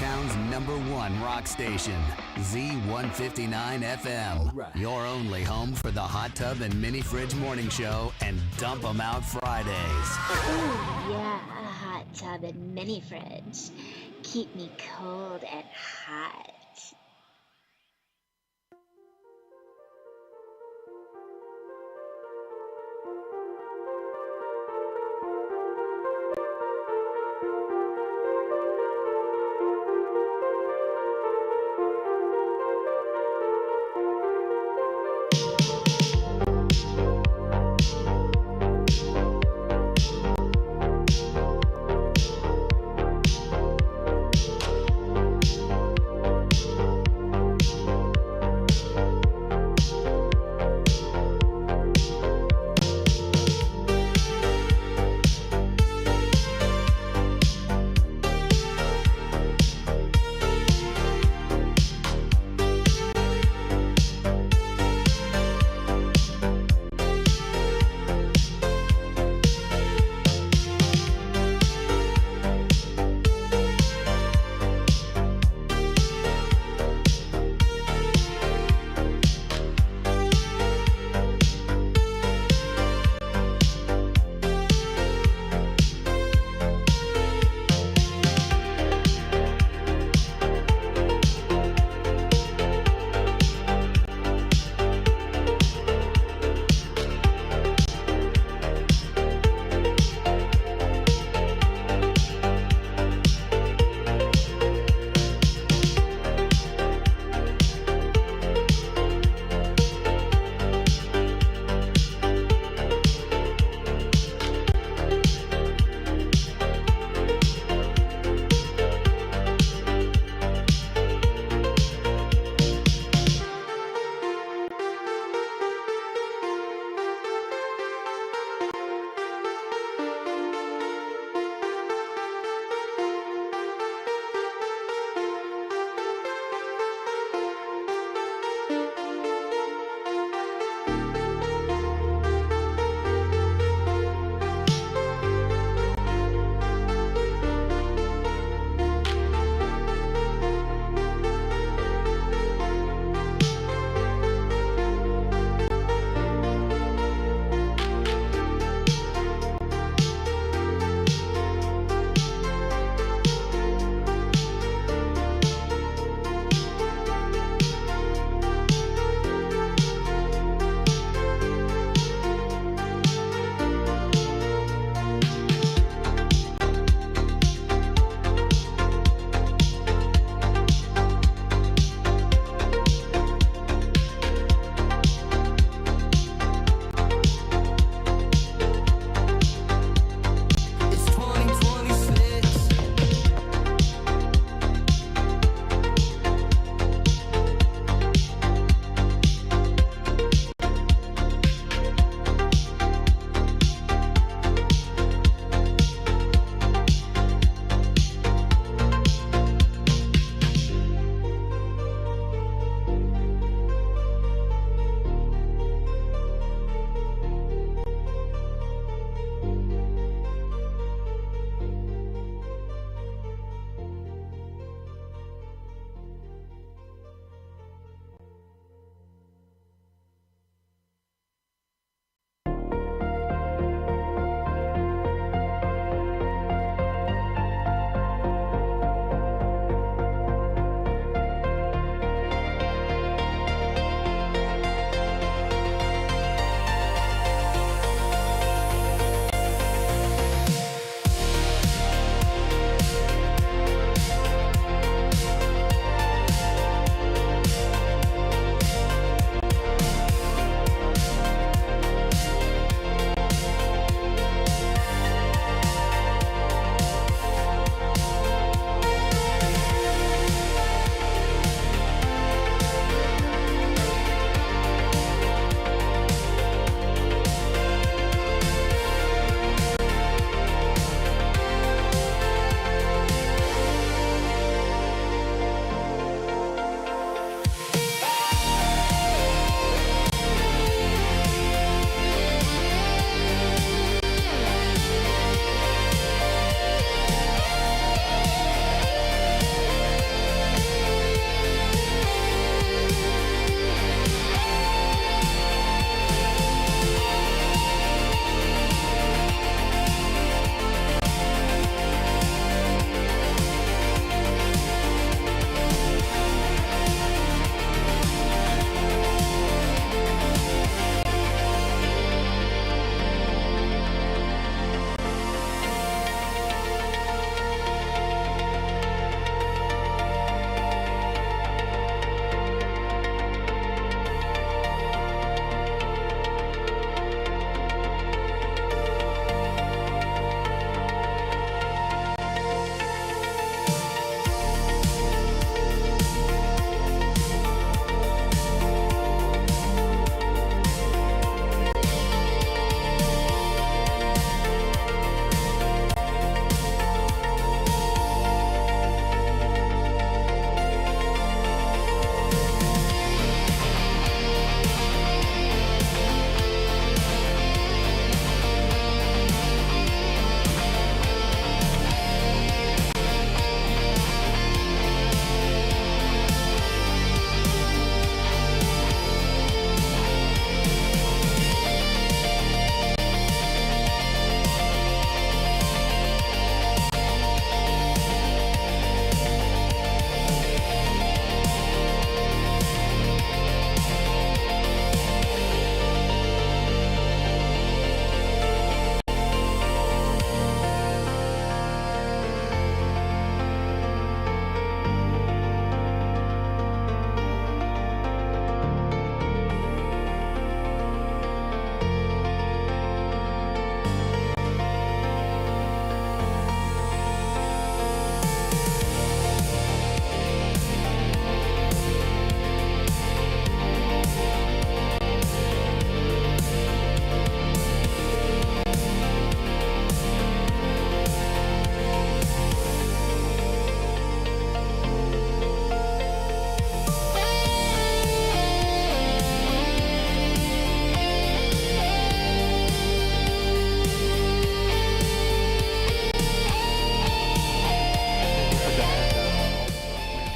Chi-Town's #1 rock station, Z159 FM. Right. Your only home for the Hot Tub and Mini Fridge Morning Show and Dump 'em Out Fridays. Ooh, yeah, a hot tub and mini fridge. Keep me cold and hot.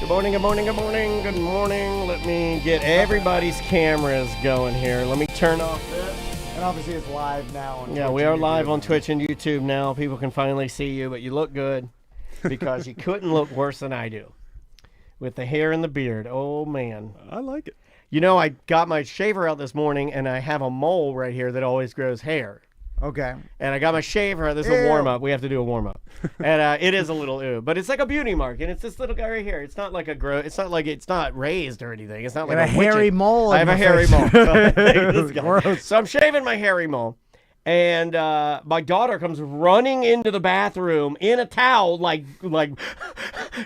Good morning, good morning, good morning, good morning. Let me get everybody's cameras going here. Let me turn off this. And obviously it's live now on Yeah, Twitch we and are live YouTube. on Twitch and YouTube now. People can finally see you, but you look good because you couldn't look worse than I do. With the hair and the beard. Oh, man. I like it. You know, I got my shaver out this morning, and I have a mole right here that always grows hair. Okay. And I got my shaver. This is a warm-up. We have to do a warm-up. And it is a little ew. But it's like a beauty mark, and it's this little guy right here. It's not like it's not like it's not raised or anything. It's not like a hairy mole. I have a hairy mole. Gross. So I'm shaving my hairy mole. And my daughter comes running into the bathroom in a towel, like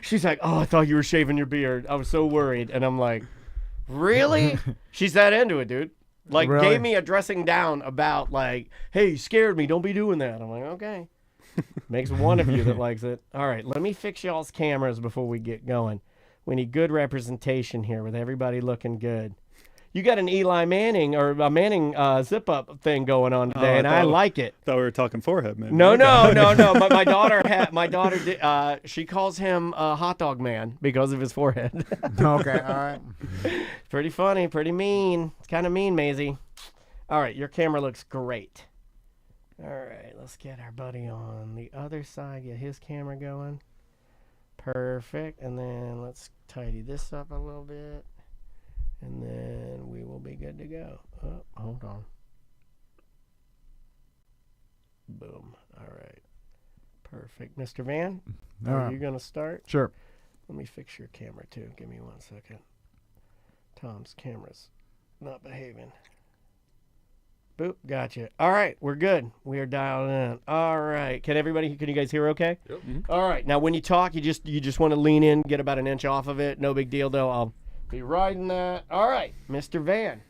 she's like, "Oh, I thought you were shaving your beard. I was so worried." And I'm like, "Really?" She's that into it, dude. Like, Really? gave me a dressing down about, like, "Hey, you scared me. Don't be doing that." I'm like, okay. Makes one of you that likes it. All right, let me fix y'all's cameras before we get going. We need good representation here with everybody looking good. You got an Eli Manning or a Manning zip-up thing going on today, and I like it. Thought we were talking forehead, man. No. But my daughter, she calls him Hot Dog Man because of his forehead. Okay, all right. Pretty funny, pretty mean. It's kind of mean, Maisie. All right, your camera looks great. All right, let's get our buddy on the other side. Get his camera going. Perfect. And then let's tidy this up a little bit. And then we will be good to go. Oh, hold on. Boom. All right. Perfect. Mr. Van, All are right. you going to start? Sure. Let me fix your camera, too. Give me 1 second. Tom's camera's not behaving. Boop. Gotcha. All right. We're good. We are dialed in. All right. Can you guys hear okay? Yep. Mm-hmm. All right. Now, when you talk, you just want to lean in, get about an inch off of it. No big deal, though. I'll be riding that. All right, Mr. Van.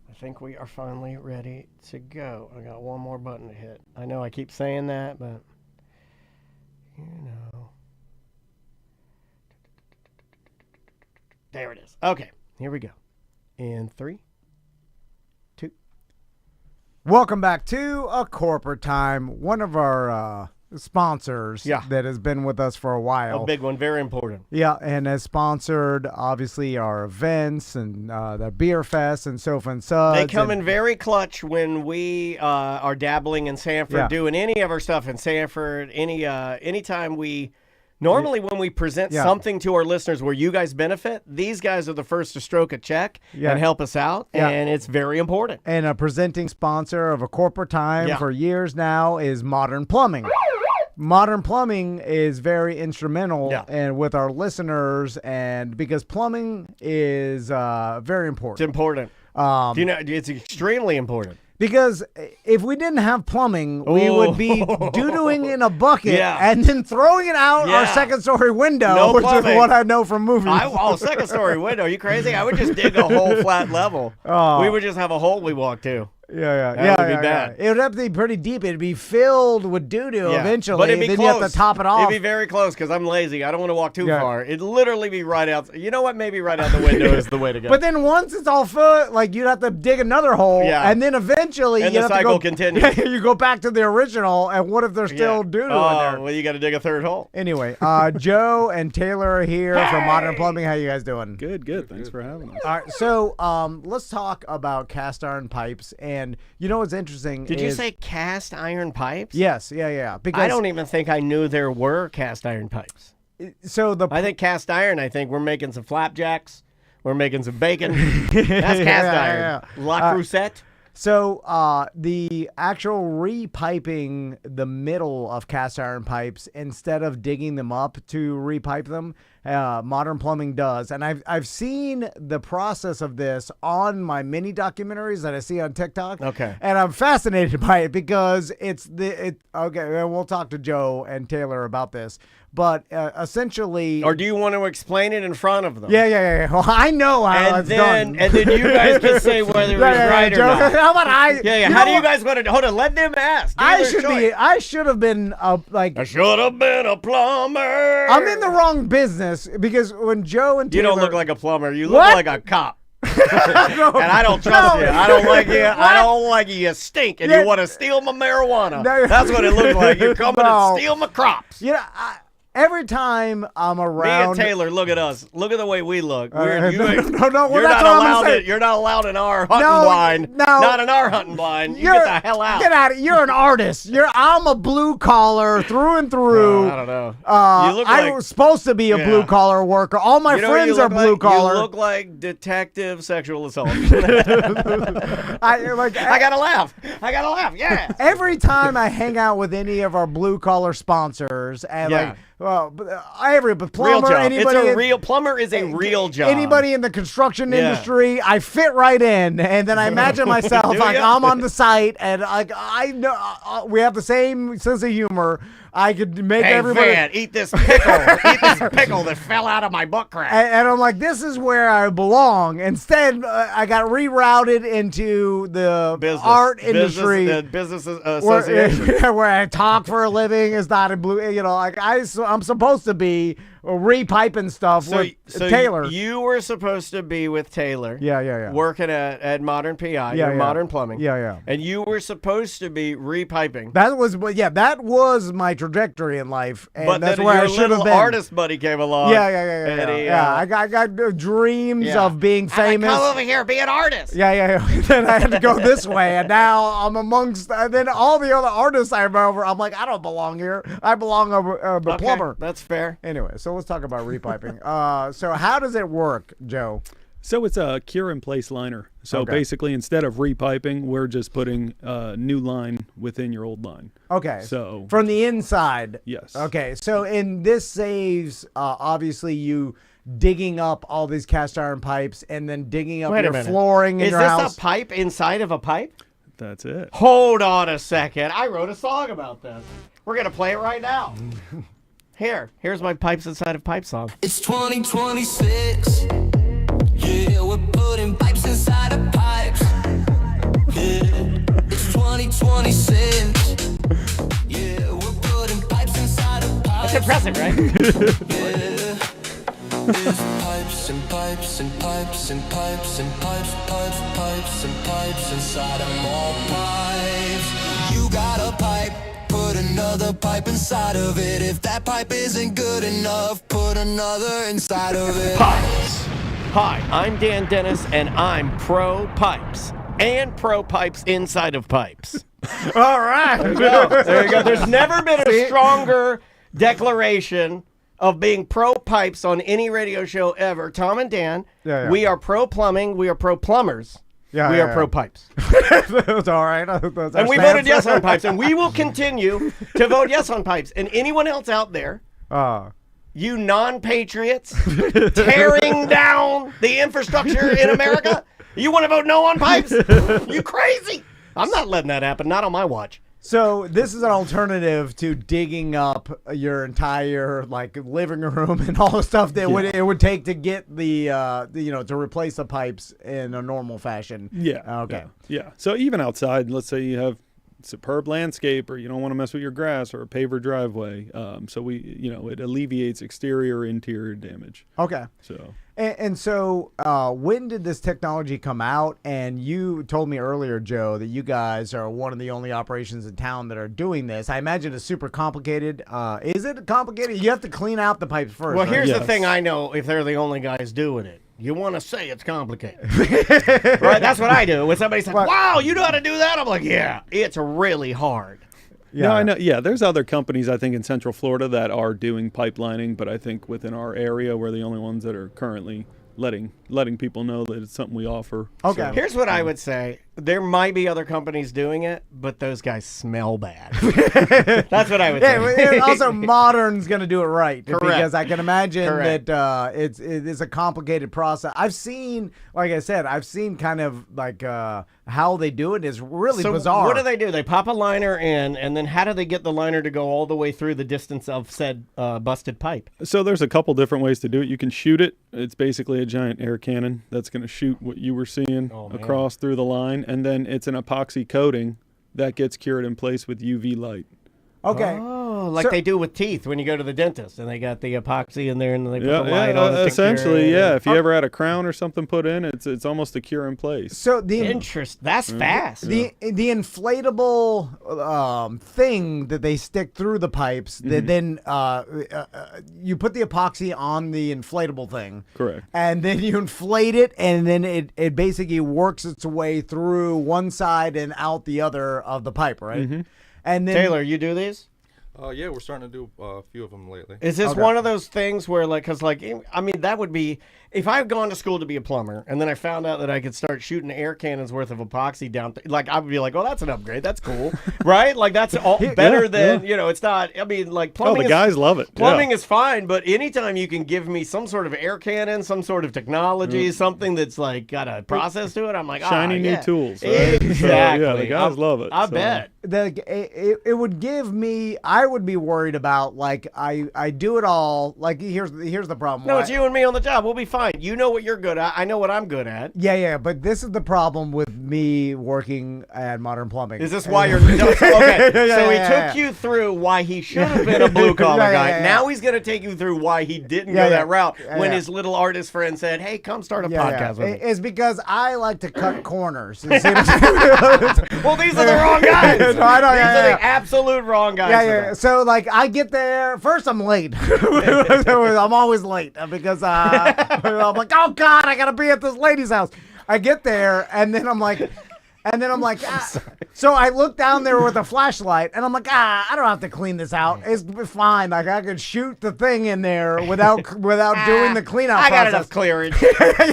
I think we are finally ready to go. I got one more button to hit. I know I keep saying that, but you know. There it is. Okay, here we go. In 3, 2. Welcome back to A Corporate Time, one of our sponsors that has been with us for a while. A big one, very important. Yeah, and has sponsored, obviously, our events and the Beer Fest and Sofa and Suds. They come in very clutch when we are dabbling in Sanford, doing any of our stuff in Sanford, anytime we... Normally, when we present something to our listeners where you guys benefit, these guys are the first to stroke a check and help us out, and it's very important. And a presenting sponsor of A Corporate Time for years now is Modern Plumbing. Modern Plumbing is very instrumental and with our listeners, and because plumbing is very important. It's important. It's extremely important. Because if we didn't have plumbing, we would be doo-dooing in a bucket and then throwing it out our second-story window, which is what I know from movies. Second-story window? Are you crazy? I would just dig a whole flat level. We would just have a hole we walk to. That would be bad. It would have to be pretty deep. It'd be filled with doo-doo eventually. But it'd be then close. You have to top it off. It'd be very close because I'm lazy. I don't want to walk too far. It'd literally be right out. You know what? Maybe right out the window is the way to go. But then once it's all full, like you'd have to dig another hole, and then eventually and you the have cycle to go, continues. You go back to the original, and what if there's still doo-doo in there? Well, you got to dig a third hole. Anyway, Joe and Taylor are here from Modern Plumbing. How you guys doing? Good. Thanks for having us. All right, so let's talk about cast iron pipes. And you know what's interesting? Did you say cast iron pipes? Yes, yeah. Because I don't even think I knew there were cast iron pipes. So I think cast iron. I think we're making some flapjacks. We're making some bacon. That's cast iron. La Crusette. So the actual repiping the middle of cast iron pipes instead of digging them up to repipe them, Modern Plumbing does. And I've seen the process of this on my mini documentaries that I see on TikTok. Okay. And I'm fascinated by it because okay, and we'll talk to Joe and Taylor about this. But essentially... Or do you want to explain it in front of them? Yeah. Well, I know how it's done. And then you guys can say whether it's right or not. How about I... Yeah. How do you guys want to... Hold on. Let them ask. I should have been I should have been a plumber. I'm in the wrong business because when Joe and Taylor... You don't look like a plumber. You look like a cop. And I don't trust you. I don't like you. I don't like you. You stink, and you want to steal my marijuana. That's what it looks like. You're coming to steal my crops. Yeah, every time I'm Me around. and Taylor, look at us. Look at the way we look. No, well, you're that's not what I'm allowed. saying. You're not allowed in our hunting No, blind. no. Not in our hunting blind. You get the hell out. Get out of You're an artist. I'm a blue collar through and through. I don't know. I You look like- was supposed to be a Yeah. blue collar worker. All my You know what friends you are look blue like? collar. You look like detective sexual assault. I gotta laugh. Yeah. Every time I hang out with any of our blue collar sponsors, and Yeah. but Real plumber, job. anybody, It's a real plumber is a real job. anybody in the construction Yeah. industry, I fit right in, and then I imagine myself Do like ya? I'm on the site, and like I know we have the same sense of humor. I could make Hey, everybody. Van, eat this pickle. Eat this pickle that fell out of my butt crack. And I'm like, this is where I belong. Instead, I got rerouted into the art industry. Business association. Where I talk for a living is not in blue. Like I'm supposed to be repiping stuff with Taylor. You were supposed to be with Taylor. Yeah. Working at Modern PI or Modern Plumbing. Yeah. And you were supposed to be repiping. That was my trajectory in life, and But that's then where your I should have little been. artist buddy came along. Yeah. I got dreams of being famous. Come over here, be an artist. Yeah. Then I had to go this way, and now I'm amongst. And then all the other artists I remember, I'm like, I don't belong here. I belong over the Okay, plumber. that's fair. Anyway, so let's talk about repiping. So how does it work, Joe? So it's a cure-in-place liner. So basically, instead of repiping, we're just putting a new line within your old line. Okay. So from the inside. Yes. Okay. So this saves obviously you digging up all these cast iron pipes and then digging up your flooring in your house. Is this a pipe inside of a pipe? That's it. Hold on a second. I wrote a song about this. We're going to play it right now. Here's my pipes inside of pipe song. It's 2026. Yeah, we're putting pipes inside of pipes. Yeah, it's 2026. Yeah, we're putting pipes inside of pipes. That's impressive, right? Yeah. There's pipes and pipes and pipes and pipes and pipes and pipes inside of more pipes. You got a pipe, put another pipe inside of it. If that pipe isn't good enough, put another inside of it. Pipes. Hi, I'm Dan Dennis, and I'm pro pipes and pro pipes inside of pipes. All right. There you go. There's never been a stronger declaration of being pro pipes on any radio show ever. Tom and Dan, we are pro plumbing. We are pro plumbers. We are pro pipes. That's all right. And we voted yes on pipes, and we will continue to vote yes on pipes. And anyone else out there, you non-patriots tearing down the infrastructure in America, you want to vote no on pipes? You crazy? I'm not letting that happen. Not on my watch. So this is an alternative to digging up your entire living room and all the stuff that it would take to get the to replace the pipes in a normal fashion. Yeah. Okay. Yeah. So even outside, let's say you have superb landscape, or you don't want to mess with your grass, or a paver driveway. So it alleviates exterior, interior damage. Okay. So. And so, when did this technology come out? And you told me earlier, Joe, that you guys are one of the only operations in town that are doing this. I imagine it's super complicated. Is it complicated? You have to clean out the pipes first. Well, right? here's the thing I know if they're the only guys doing it. You want to say it's complicated. Right? That's what I do. When somebody says, wow, you know how to do that? I'm like, yeah, it's really hard. Yeah, no, I know. Yeah, there's other companies, I think, in Central Florida that are doing pipelining, but I think within our area, we're the only ones that are currently letting people know that it's something we offer. Okay. So, Here's what I would say. There might be other companies doing it, but those guys smell bad. That's what I would say. Yeah, also, Modern's going to do it right. Correct. Because I can imagine Correct. that it is a complicated process. I've seen, like I said, kind of how they do it is really bizarre. What do? They pop a liner in, and then how do they get the liner to go all the way through the distance of said busted pipe? So there's a couple different ways to do it. You can shoot it. It's basically a giant air cannon that's going to shoot what you were seeing across through the line. And then it's an epoxy coating that gets cured in place with UV light. Okay. Oh, like they do with teeth when you go to the dentist, and they got the epoxy in there, and they put the light on it. Essentially, yeah. If you ever had a crown or something put in, it's almost a cure in place. So that's fast. The inflatable thing that they stick through the pipes, that then you put the epoxy on the inflatable thing. Correct. And then you inflate it, and then it basically works its way through one side and out the other of the pipe, right? Mm-hmm. And then Taylor, you do these? Yeah, we're starting to do a few of them lately. Is this one of those things where, like, because, like, I mean, that would be, if I had gone to school to be a plumber and then I found out that I could start shooting air cannons worth of epoxy down, like, I would be like, oh, that's an upgrade. That's cool. Right? Like, that's all better than, you know, it's not, I mean, like, plumbing. The guys love it. Plumbing is fine, but anytime you can give me some sort of air cannon, some sort of technology, something that's, like, got a process to it, I'm like, shiny new tools. Right? Exactly. So, yeah, the guys love it. I bet. It would give me, I would be worried about, like, I do it all, like, here's the problem. No, it's you and me on the job. We'll be fine. You know what you're good at. I know what I'm good at. Yeah, but this is the problem with me working at Modern Plumbing. Is this why you're okay? So he took you through why he should have been a blue collar guy. Now he's going to take you through why he didn't go that route when his little artist friend said, "Hey, come start a podcast with me." It's because I like to cut corners. Well, these are the wrong guys. No, I know, these are the absolute wrong guys. Yeah. So, like, I get there. First, I'm late. I'm always late because I'm like, oh, God, I got to be at this lady's house. I get there, and then I'm like, so I look down there with a flashlight, and I'm like, I don't have to clean this out. It's fine. Like, I could shoot the thing in there without doing the cleanout process. I got enough clearance.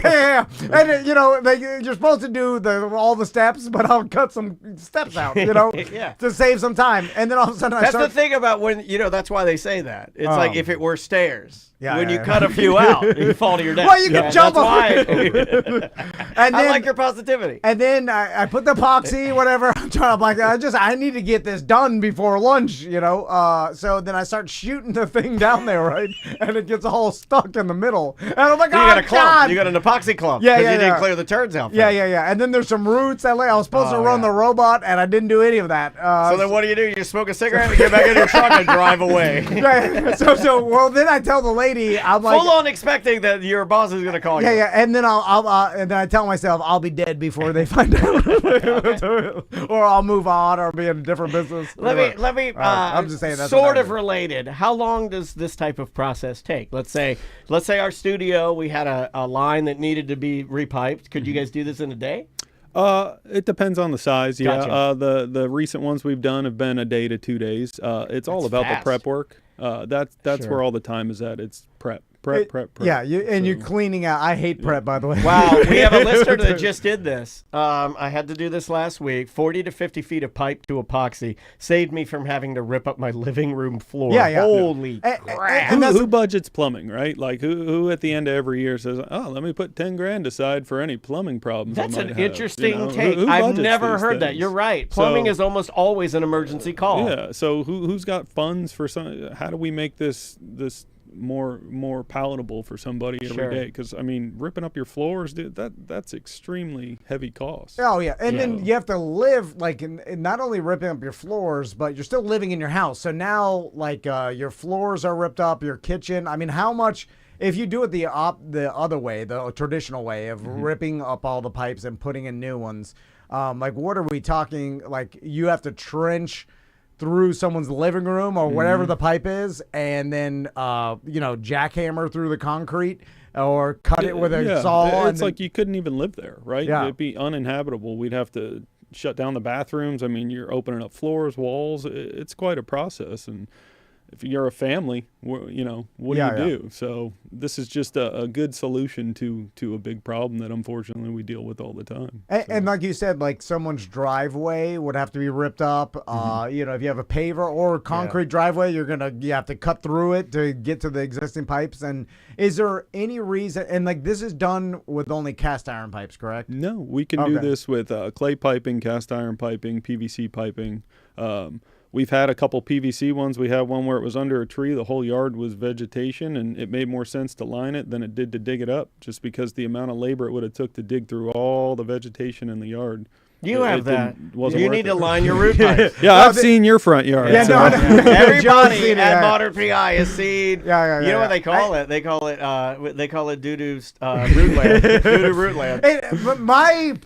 yeah. And, you know, you're supposed to do all the steps, but I'll cut some steps out, you know, to save some time. And then all of a sudden That's the thing about when, you know, that's why they say that. It's like if it were stairs. Yeah, when you cut a few out, you fall to your death. Well, you can jump off. And I like your positivity. And then I put the epoxy, whatever. I'm like, I need to get this done before lunch, you know. So then I start shooting the thing down there, right? And it gets all stuck in the middle. And I'm like, you got a clump. God. You got an epoxy clump. Yeah, you didn't clear the turds out. Yeah. And then there's some roots. I was supposed to run the robot, and I didn't do any of that. So then what do? You just smoke a cigarette and get back in your truck and drive away. Well, then I tell the lady, I'm like, full on expecting that your boss is going to call you. Yeah. And then and then I tell myself I'll be dead before they find out, or I'll move on, or be in a different business. Let me. I'm just saying that's sort of related. How long does this type of process take? Let's say our studio, we had a line that needed to be repiped. Could you guys do this in a day? It depends on the size. Yeah. Gotcha. The recent ones we've done have been a day to 2 days. It's all about the prep work. That's where all the time is at. It's prep. Yeah, you're cleaning out. I hate prep, by the way. Wow, we have a listener that just did this. I had to do this last week. 40 to 50 feet of pipe to epoxy saved me from having to rip up my living room floor. Yeah. Holy crap. Who budgets plumbing, right? Like who at the end of every year says, "Oh, let me put 10 grand aside for any plumbing problems." That's I might an have. interesting Who take. I've budgets never these heard that. things? You're right. Plumbing is almost always an emergency call. Yeah. So who's got funds for some? How do we make this more palatable for somebody every day? Because I mean, ripping up your floors, dude, that's extremely heavy cost. Oh yeah, and then you have to live like in not only ripping up your floors, but you're still living in your house. So now like your floors are ripped up, your kitchen. I mean, how much? If you do it the other way, the traditional way of ripping up all the pipes and putting in new ones, like what are we talking? Like you have to trench through someone's living room or whatever the pipe is, and then jackhammer through the concrete or cut it with a saw. It's like you couldn't even live there, right? Yeah. It'd be uninhabitable. We'd have to shut down the bathrooms. I mean, you're opening up floors, walls. It's quite a process. And if you're a family, what do you do? So this is just a good solution to a big problem that unfortunately we deal with all the time. And like you said, like someone's driveway would have to be ripped up. If you have a paver or concrete driveway, you have to cut through it to get to the existing pipes. And is there any reason? And like this is done with only cast iron pipes, correct? No, we can do this with clay piping, cast iron piping, PVC piping. We've had a couple PVC ones. We had one where it was under a tree. The whole yard was vegetation, and it made more sense to line it than it did to dig it up, just because the amount of labor it would have took to dig through all the vegetation in the yard You have It that. wasn't You worth need it. to line your roof pipes. Yeah, I've seen your front yard. Yeah, so- no, Joe's Everybody seen it, at yeah. Modern PI has seen. You know what they call it? They call it doo-doo rootland. Doo-doo rootland. But my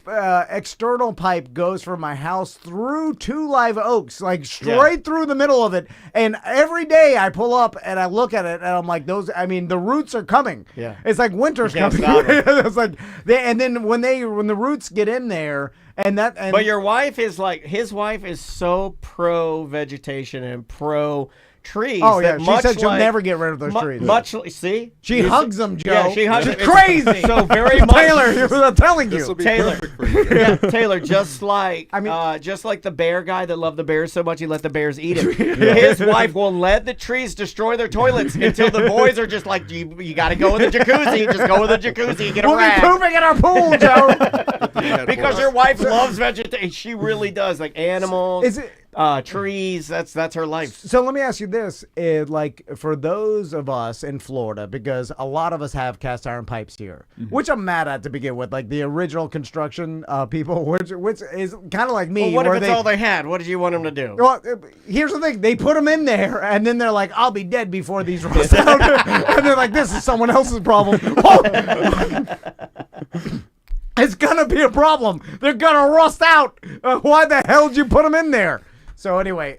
external pipe goes from my house through 2 live oaks, like straight through the middle of it. And every day I pull up and I look at it and I'm like, the roots are coming. Yeah. It's like winter's You can't coming. stop 'em. It's like, and then when the roots get in there, But your wife is like, his wife is so pro vegetation and pro trees. oh yeah, that she much said she'll like- never get rid of those trees. See, She You hugs see- them, Joe. Yeah, she hugs She's them. crazy. So very much, Taylor, I'm telling This you. will be Taylor. perfect for you. Yeah, Taylor, just like I mean- just like the bear guy that loved the bears so much he let the bears eat him. His wife will let the trees destroy their toilets until the boys are just like, you got to go in the jacuzzi. Just go in the jacuzzi and get a We'll be rag. pooping in our pool, Joe. Because your wife loves vegetation. She really does. Like animals, Is it? trees. That's her life. So let me ask you this: like for those of us in Florida, because a lot of us have cast iron pipes here, which I'm mad at to begin with, like the original construction people, which is kind of like me. Well, what if where it's all they had? What did you want them to do? Well, here's the thing: they put them in there, and then they're like, "I'll be dead before these rust out," and they're like, "This is someone else's problem." It's gonna be a problem. They're gonna rust out. Why the hell did you put them in there? So anyway,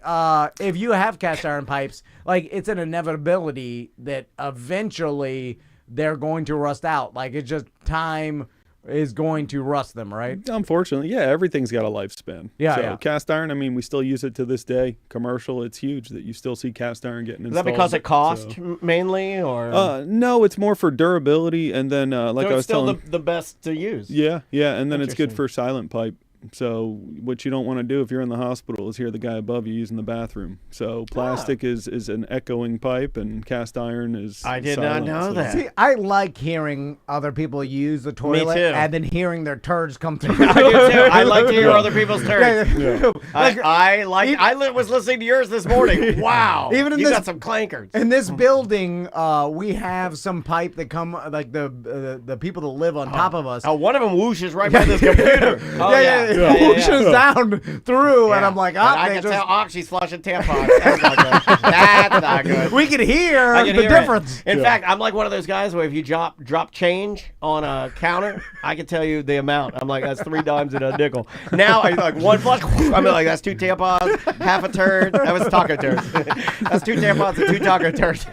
if you have cast iron pipes, like it's an inevitability that eventually they're going to rust out. Like it's just time is going to rust them, right? Unfortunately, yeah, everything's got a lifespan. Yeah, so yeah. cast iron, I mean, we still use it to this day. Commercial, it's huge that you still see cast iron getting Is installed. that because it cost So- mainly, or No, it's more for durability, and then like so I it's was still telling, the best to use? yeah, and then it's good Interesting. for silent pipe. So what you don't want to do if you're in the hospital is hear the guy above you using the bathroom. So plastic is an echoing pipe, and cast iron is. I did not silent, know so- that. See, I like hearing other people use the toilet too. and then hearing their turds come through. I do too. I like to hear other people's turns. Yeah. I was listening to yours this morning. Wow. Even in you this- got some clankers. In this building, we have some pipe that come like the people that live on top of us. Oh, one of them whooshes right by this computer. Oh, yeah. Whooshes down through, and I'm like, And I they can just. tell Oxy's flushing tampons. That's not good. That's not good. We can hear I can the hear it. difference. In fact, I'm like one of those guys where if you drop change on a counter, I can tell you the amount. I'm like, that's 3 dimes and a nickel. Now I like one flush. I'm like, that's 2 tampons, half a turd. That was taco turd. That's 2 tampons and 2 taco turds.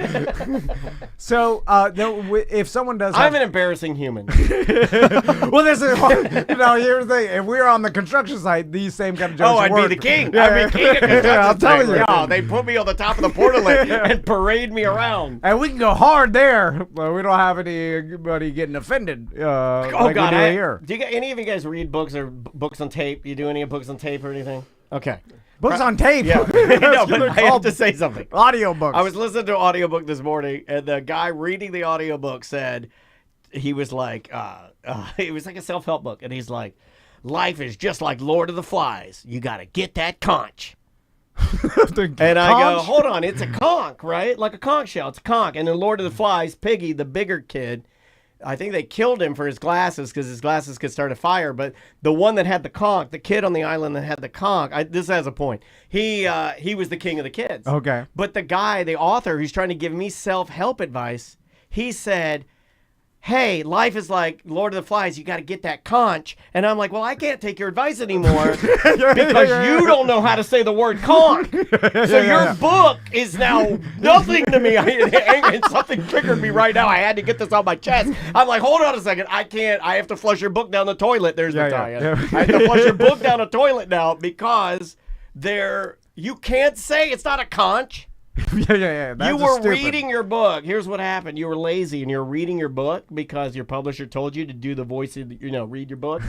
So, if someone does, I'm an embarrassing human. well, this is here's the thing. If we were on the construction site, these same kind of jokes Oh, I'd work. be the king. Yeah, I'd be king of construction. yeah, I'm telling sites. you. Yeah, they put me on the top of the portalet and parade me around. And we can go hard there, but we don't have anybody getting offended. Oh like God! we do here. Do you get any of you guys read books or books on tape? You do any books on tape or anything? Okay. Books on tape. Yeah. That's No, what but they're I have called. to say something. Audiobooks. I was listening to an audiobook this morning, and the guy reading the audiobook said he was like, it was like a self-help book, and he's like, life is just like Lord of the Flies. You got to get that conch. And I go, hold on, it's a conch, right? Like a conch shell. It's a conch. And in Lord of the Flies, Piggy, the bigger kid, I think they killed him for his glasses because his glasses could start a fire. But the one that had the conch, the kid on the island that had the conch, this has a point. He was the king of the kids. Okay. But the guy, the author, who's trying to give me self-help advice, he said, hey, life is like Lord of the Flies. You got to get that conch. And I'm like, well, I can't take your advice anymore because you don't know how to say the word conch. So your book is now nothing to me. And something triggered me right now. I had to get this on my chest. I'm like, hold on a second. I can't. I have to flush your book down the toilet. There's the tie-in. yeah. I have to flush your book down the toilet now because you can't say it's not a conch. yeah. That's You were stupid. reading your book. Here's what happened. You were lazy and you're reading your book because your publisher told you to do the voice of, read your book.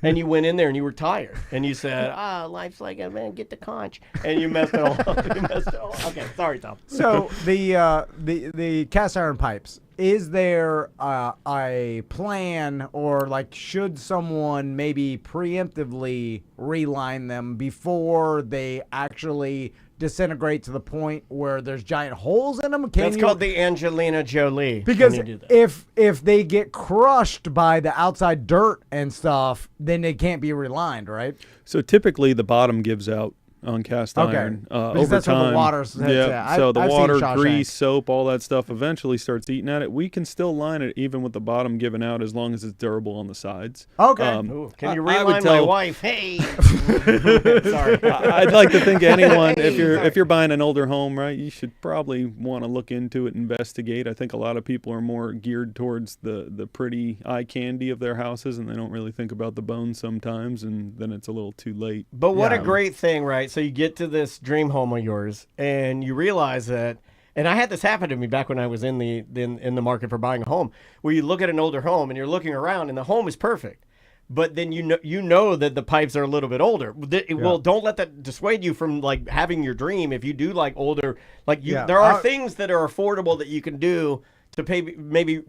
And you went in there and you were tired. And you said, life's like a man, get the conch. And you messed it all up. Okay, sorry, Tom. So the cast iron pipes. is there a plan, or like should someone maybe preemptively reline them before they actually disintegrate to the point where there's giant holes in them? That's called the Angelina Jolie. Because when you do that. if they get crushed by the outside dirt and stuff, then they can't be relined, right? So typically the bottom gives out on cast iron Because over that's where time. the water's So the I've seen water, Shawshank. grease, soap, all that stuff eventually starts eating at it. We can still line it even with the bottom giving out as long as it's durable on the sides. Okay. Ooh, can you I would reline my tell- wife? Hey. Sorry. I'd like to think anyone, if you're buying an older home, right, you should probably want to look into it, investigate. I think a lot of people are more geared towards the pretty eye candy of their houses, and they don't really think about the bones sometimes, and then it's a little too late. But what a Yeah. great thing, right? So you get to this dream home of yours, and you realize that. And I had this happen to me back when I was in the market for buying a home, where you look at an older home and you're looking around, and the home is perfect, but then you know that the pipes are a little bit older. Well, don't let that dissuade you from like having your dream. If you do like older, like there are things that are affordable that you can do to pay, maybe,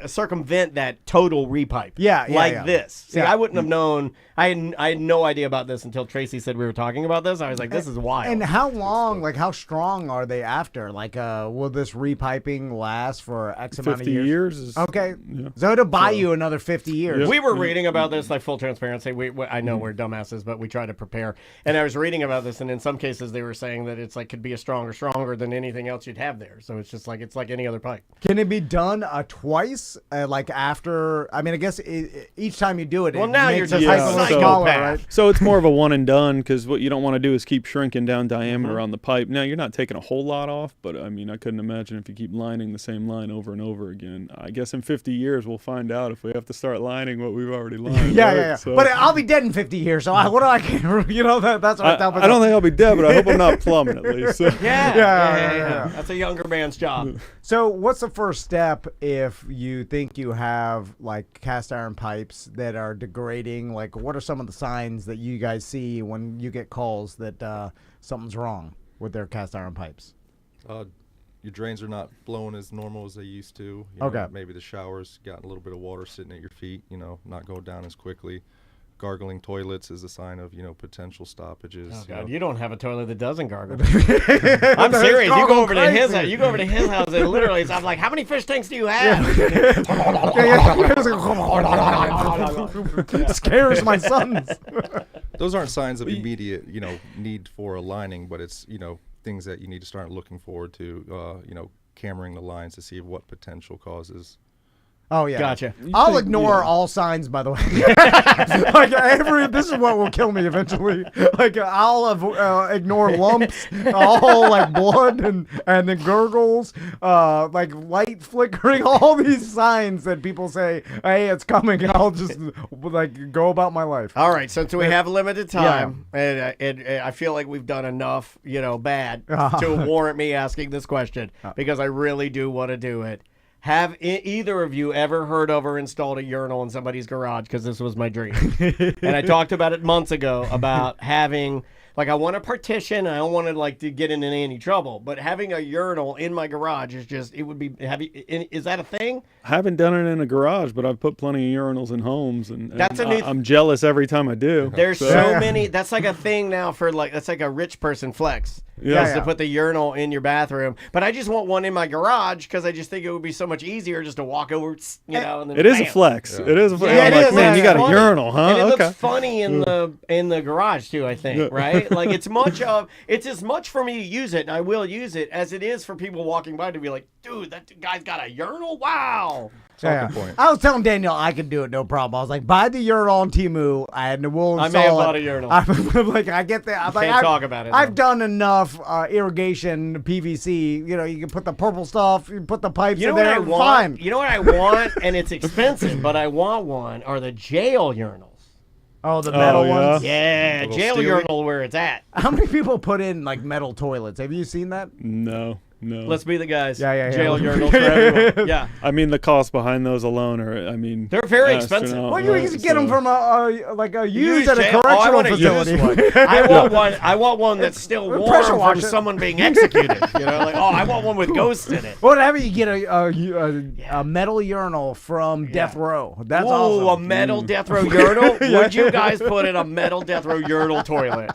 circumvent that total repipe. This. See, Yeah. I wouldn't have known. I had no idea about this until Tracy said we were talking about this. I was like, this is wild. And how long, like how strong are they after? Like, will this repiping last for X amount of 50 years is, Okay. yeah. So it'll buy you another 50 years. Yeah. We were reading about this, like full transparency. I know we're dumbasses, but we try to prepare. And I was reading about this, and in some cases they were saying that it's like could be stronger than anything else you'd have there. So it's like any other pipe. Can it be done twice? Like after, I mean, I guess each time you do it, Well, it now makes you're it just pipe a a little psychopath. smaller, right? So it's more of a one and done, because what you don't want to do is keep shrinking down diameter on the pipe. Now, you're not taking a whole lot off, but I mean, I couldn't imagine if you keep lining the same line over and over again. I guess in 50 years, we'll find out if we have to start lining what we've already lined. Yeah. So, But I'll be dead in 50 years, so what do I care? That's what I tell myself. I don't think I'll be dead, but I hope I'm not plumbing at least. So. Yeah. That's a younger man's job. So what's the first step if you think you have like cast iron pipes that are degrading? Like, what are some of the signs that you guys see when you get calls that something's wrong with their cast iron pipes? Your drains are not blowing as normal as they used to. You Okay. know, maybe the shower's got a little bit of water sitting at your feet, not going down as quickly. Gargling toilets is a sign of, potential stoppages. Oh you know. God, you don't have a toilet that doesn't gargle. I'm serious. You go over to his house. You go over to his house, and literally, I'm like, how many fish tanks do you have? Scares my sons. Those aren't signs of immediate, need for a lining, but it's, things that you need to start looking forward to, cammering the lines to see what potential causes. Oh yeah, Gotcha. I'll ignore all signs, by the way. This is what will kill me eventually. Like I'll ignore lumps, all like blood and then gurgles, like light flickering, all these signs that people say, "Hey, it's coming." And I'll just like go about my life. All right, since we have limited time, and I feel like we've done enough, bad to warrant me asking this question, because I really do want to do it. Have either of you ever heard of or installed a urinal in somebody's garage? Because this was my dream. And I talked about it months ago about having, like, I want a partition. I don't want to get into any trouble. But having a urinal in my garage is just, it would be, is that a thing? I haven't done it in a garage, but I've put plenty of urinals in homes, and That's a new I'm jealous every time I do. There's so many. That's like a thing now for that's like a rich person flex. Yeah. To put the urinal in your bathroom. But I just want one in my garage because I just think it would be so much easier just to walk over, and then It is a bam. flex. It is a flex. Yeah, I'm it like, is. man, you got Funny. a urinal, huh? And it Okay. looks funny in the garage too, I think, right? Like it's as much for me to use it, and I will use it, as it is for people walking by to be like, dude, that guy's got a urinal? Wow. Talking point. I was telling Daniel I could do it, no problem. I was like, buy the urinal on Temu, and we'll install I may have it. bought a urinal. I'm like, I get that. I'm like, Can't talk about it, I've though. done enough irrigation, PVC. You can put the purple stuff, you put the pipes You know in what there. I want? Fine. You know what I want, and it's expensive, but I want one, are the jail urinals. Oh, the metal yeah. ones. Yeah, Little jail steely? urinal where it's at. How many people put in like metal toilets? Have you seen that? No. No. Let's be the guys. Yeah. Jail urinals for everyone. Yeah. I mean, the cost behind those alone are, I mean, They're very expensive. Well, you can get them from a used at a jail. correctional I want a facility. used one. I want one that's still warm Pressure wash from it. someone being executed. I want one with ghosts in it. Whatever, you get a metal urinal from death row. That's Ooh, awesome. a metal death row urinal? Would you guys put in a metal death row urinal toilet?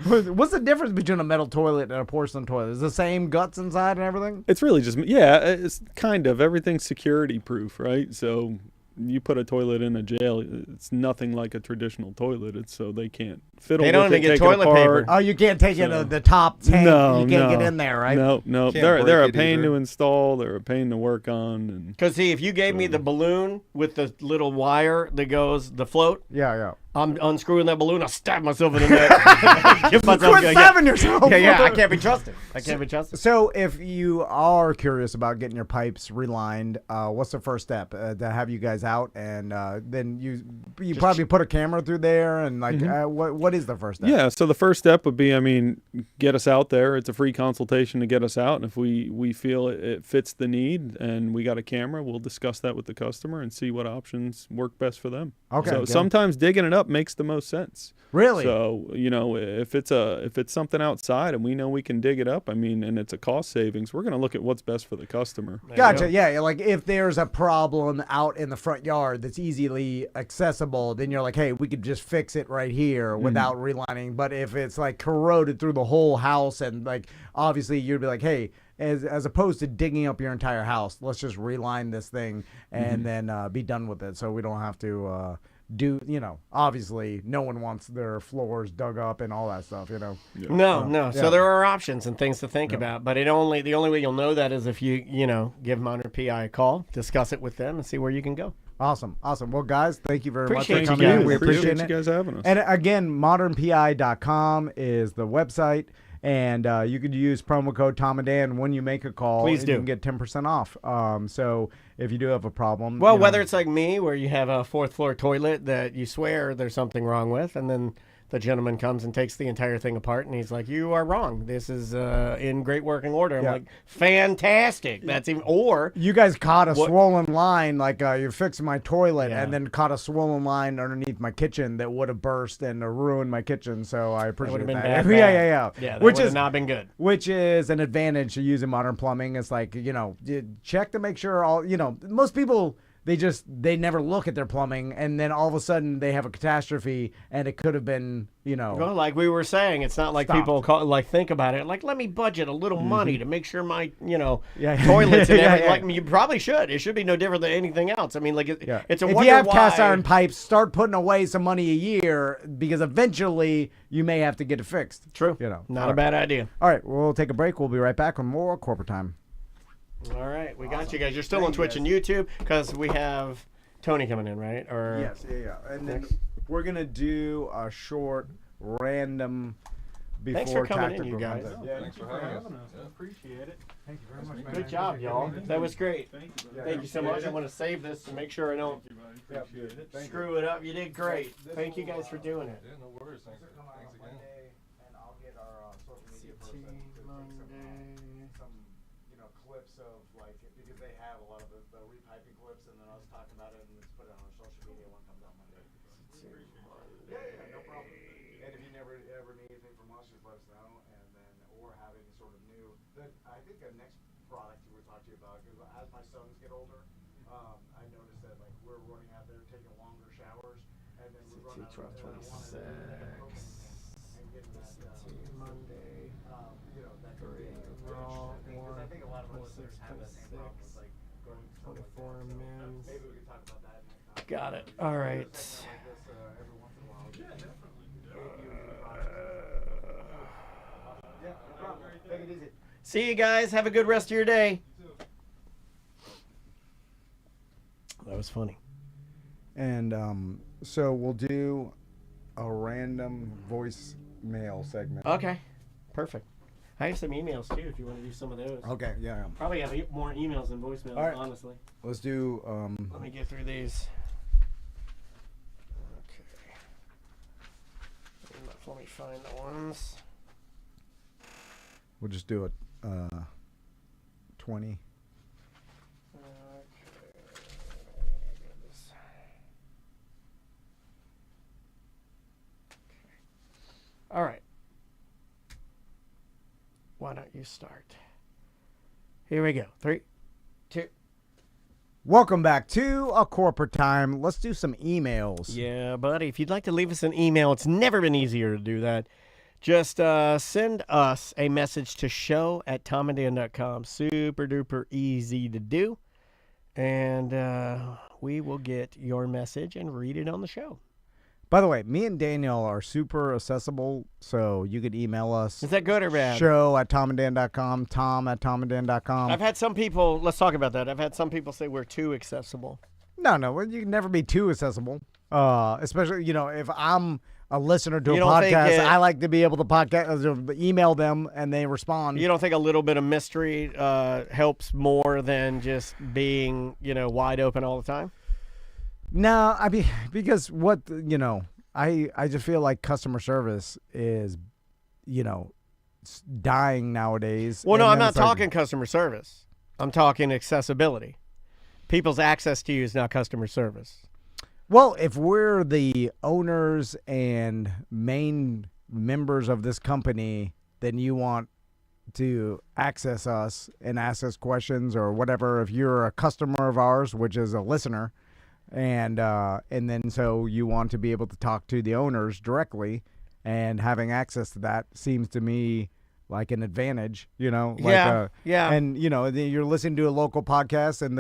What's the difference between a metal toilet and a porcelain toilet? Is it the same guts inside and everything? It's really just, yeah, it's kind of everything's security proof, right? So you put a toilet in a jail, it's nothing like a traditional toilet. It's so they can't fiddle They don't with even it, get take toilet it apart. paper. Oh, you can't take it to the top tank. No, you can't no. get in there, right? No. Can't They're break a it pain either. to install. They're a pain to work on. And Because, see, if you gave me the balloon with the little wire that goes, the float, Yeah. I'm unscrewing that balloon, I'll stab myself in the neck. Give myself Quit stabbing yourself. Yeah, I can't be trusted. I can't be trusted. So, if you are curious about getting your pipes relined, what's the first step? To have you guys out, and then you probably put a camera through there, and like, what is the first step? yeah, so the first step would be, I mean, get us out there. It's a free consultation to get us out. And if we feel it fits the need and we got a camera, we'll discuss that with the customer and see what options work best for them. Okay, So good. sometimes digging it up makes the most sense. Really? So, if it's something outside and we know we can dig it up, I mean, and it's a cost savings, we're going to look at what's best for the customer. Gotcha. Yeah, like if there's a problem out in the front yard that's easily accessible, then you're like, hey, we could just fix it right here without relining. But if it's like corroded through the whole house, and like obviously you'd be like, hey, as opposed to digging up your entire house, let's just reline this thing and then be done with it, so we don't have to obviously no one wants their floors dug up and all that stuff. No. So there are options and things to think about, but the only way you'll know that is if you give Modern PI a call, discuss it with them, and see where you can go. Awesome. Well, guys, thank you very much Appreciate for you coming in. guys. We Appreciate appreciate you it. guys having us. And again, modernpi.com is the website, and you could use promo code Tom and Dan when you make a call. Please and do. You can get 10% off. So if you do have a problem, Well, whether it's like me, where you have a fourth floor toilet that you swear there's something wrong with, and then the gentleman comes and takes the entire thing apart, and he's like, "You are wrong. This is in great working order." I'm Yeah. like, "Fantastic!" That's even. Or you guys caught a What- swollen line, like you're fixing my toilet, Yeah. and then caught a swollen line underneath my kitchen that would have burst and ruined my kitchen. So I that appreciate would have been that. bad. Yeah. Yeah, that Which would is have not been good. Which is an advantage to using modern plumbing. It's like, you check to make sure most people, they never look at their plumbing, and then all of a sudden they have a catastrophe, and it could have been, Well, like we were saying, it's not like Stop. people think about it. Like, let me budget a little money to make sure my, Yeah. toilets and Yeah, everything. yeah. Like, you probably should. It should be no different than anything else. I mean, like, it's a if wonder you have why. cast iron pipes, start putting away some money a year, because eventually you may have to get it fixed. True. Not a bad idea. All right, we'll take a break. We'll be right back with more corporate time. All right, we got you guys. You're still on Twitch and YouTube because we have Tony coming in, right? Or Yes, yeah. And then we're gonna do a short random before Thanks for coming in, tactical you guys. comes in. Yeah, Thanks for having us. Appreciate it. thank you very much, man. Good job, y'all. That was great. Thank Thank you so much. I'm going to save this to make sure I don't Appreciate it. screw it up. You did great. Thank you guys for doing it. Yeah, no worries. Thanks again. And I'll get our social media person to take some clips of because they have a lot of the repiping clips, and then I was talking about it, and let's put it on our social media when it comes out Monday. Yeah, no problem. And if you ever need anything from us, just let us know, and then or have any sort of new. I think the next product we were talking about, because as my sons get older, I noticed that we're running out there taking longer showers, and then we run out of and getting that Monday. that because I think a lot of listeners have that same problem with going to 24 mins. maybe we can talk about that next time. Got it. All right. Like this every once in a while. Yeah, no problem. Take it easy. See you guys. Have a good rest of your day. That was funny. And so we'll do a random voicemail segment. Okay. Perfect. I have some emails too if you want to do some of those. Okay, yeah. Probably have more emails than voicemails, All right. honestly. Let's do Let me get through these. Okay. Let me find the ones. we'll just do it 20. All right. Why don't you start? Here we go. 3, 2. Welcome back to A Corporate Time. Let's do some emails. Yeah, buddy. If you'd like to leave us an email, it's never been easier to do that. Just send us a message to show@tomanddan.com. Super duper easy to do. And we will get your message and read it on the show. By the way, me and Daniel are super accessible, so you could email us. Is that good or bad? Show@tomanddan.com, tom@tomanddan.com. I've had some people, let's talk about that. I've had some people say we're too accessible. No, well, you can never be too accessible. Especially, if I'm a listener to a You don't think podcast, it- I like to be able to email them and they respond. You don't think a little bit of mystery helps more than just being, wide open all the time? No, I mean, because I just feel like customer service is, dying nowadays. Well, no, And I'm then not it's like- talking customer service. I'm talking accessibility. People's access to you is not customer service. Well, if we're the owners and main members of this company, then you want to access us and ask us questions or whatever. If you're a customer of ours, which is a listener, and then so you want to be able to talk to the owners directly, and having access to that seems to me like an advantage, like yeah. And you're listening to a local podcast, and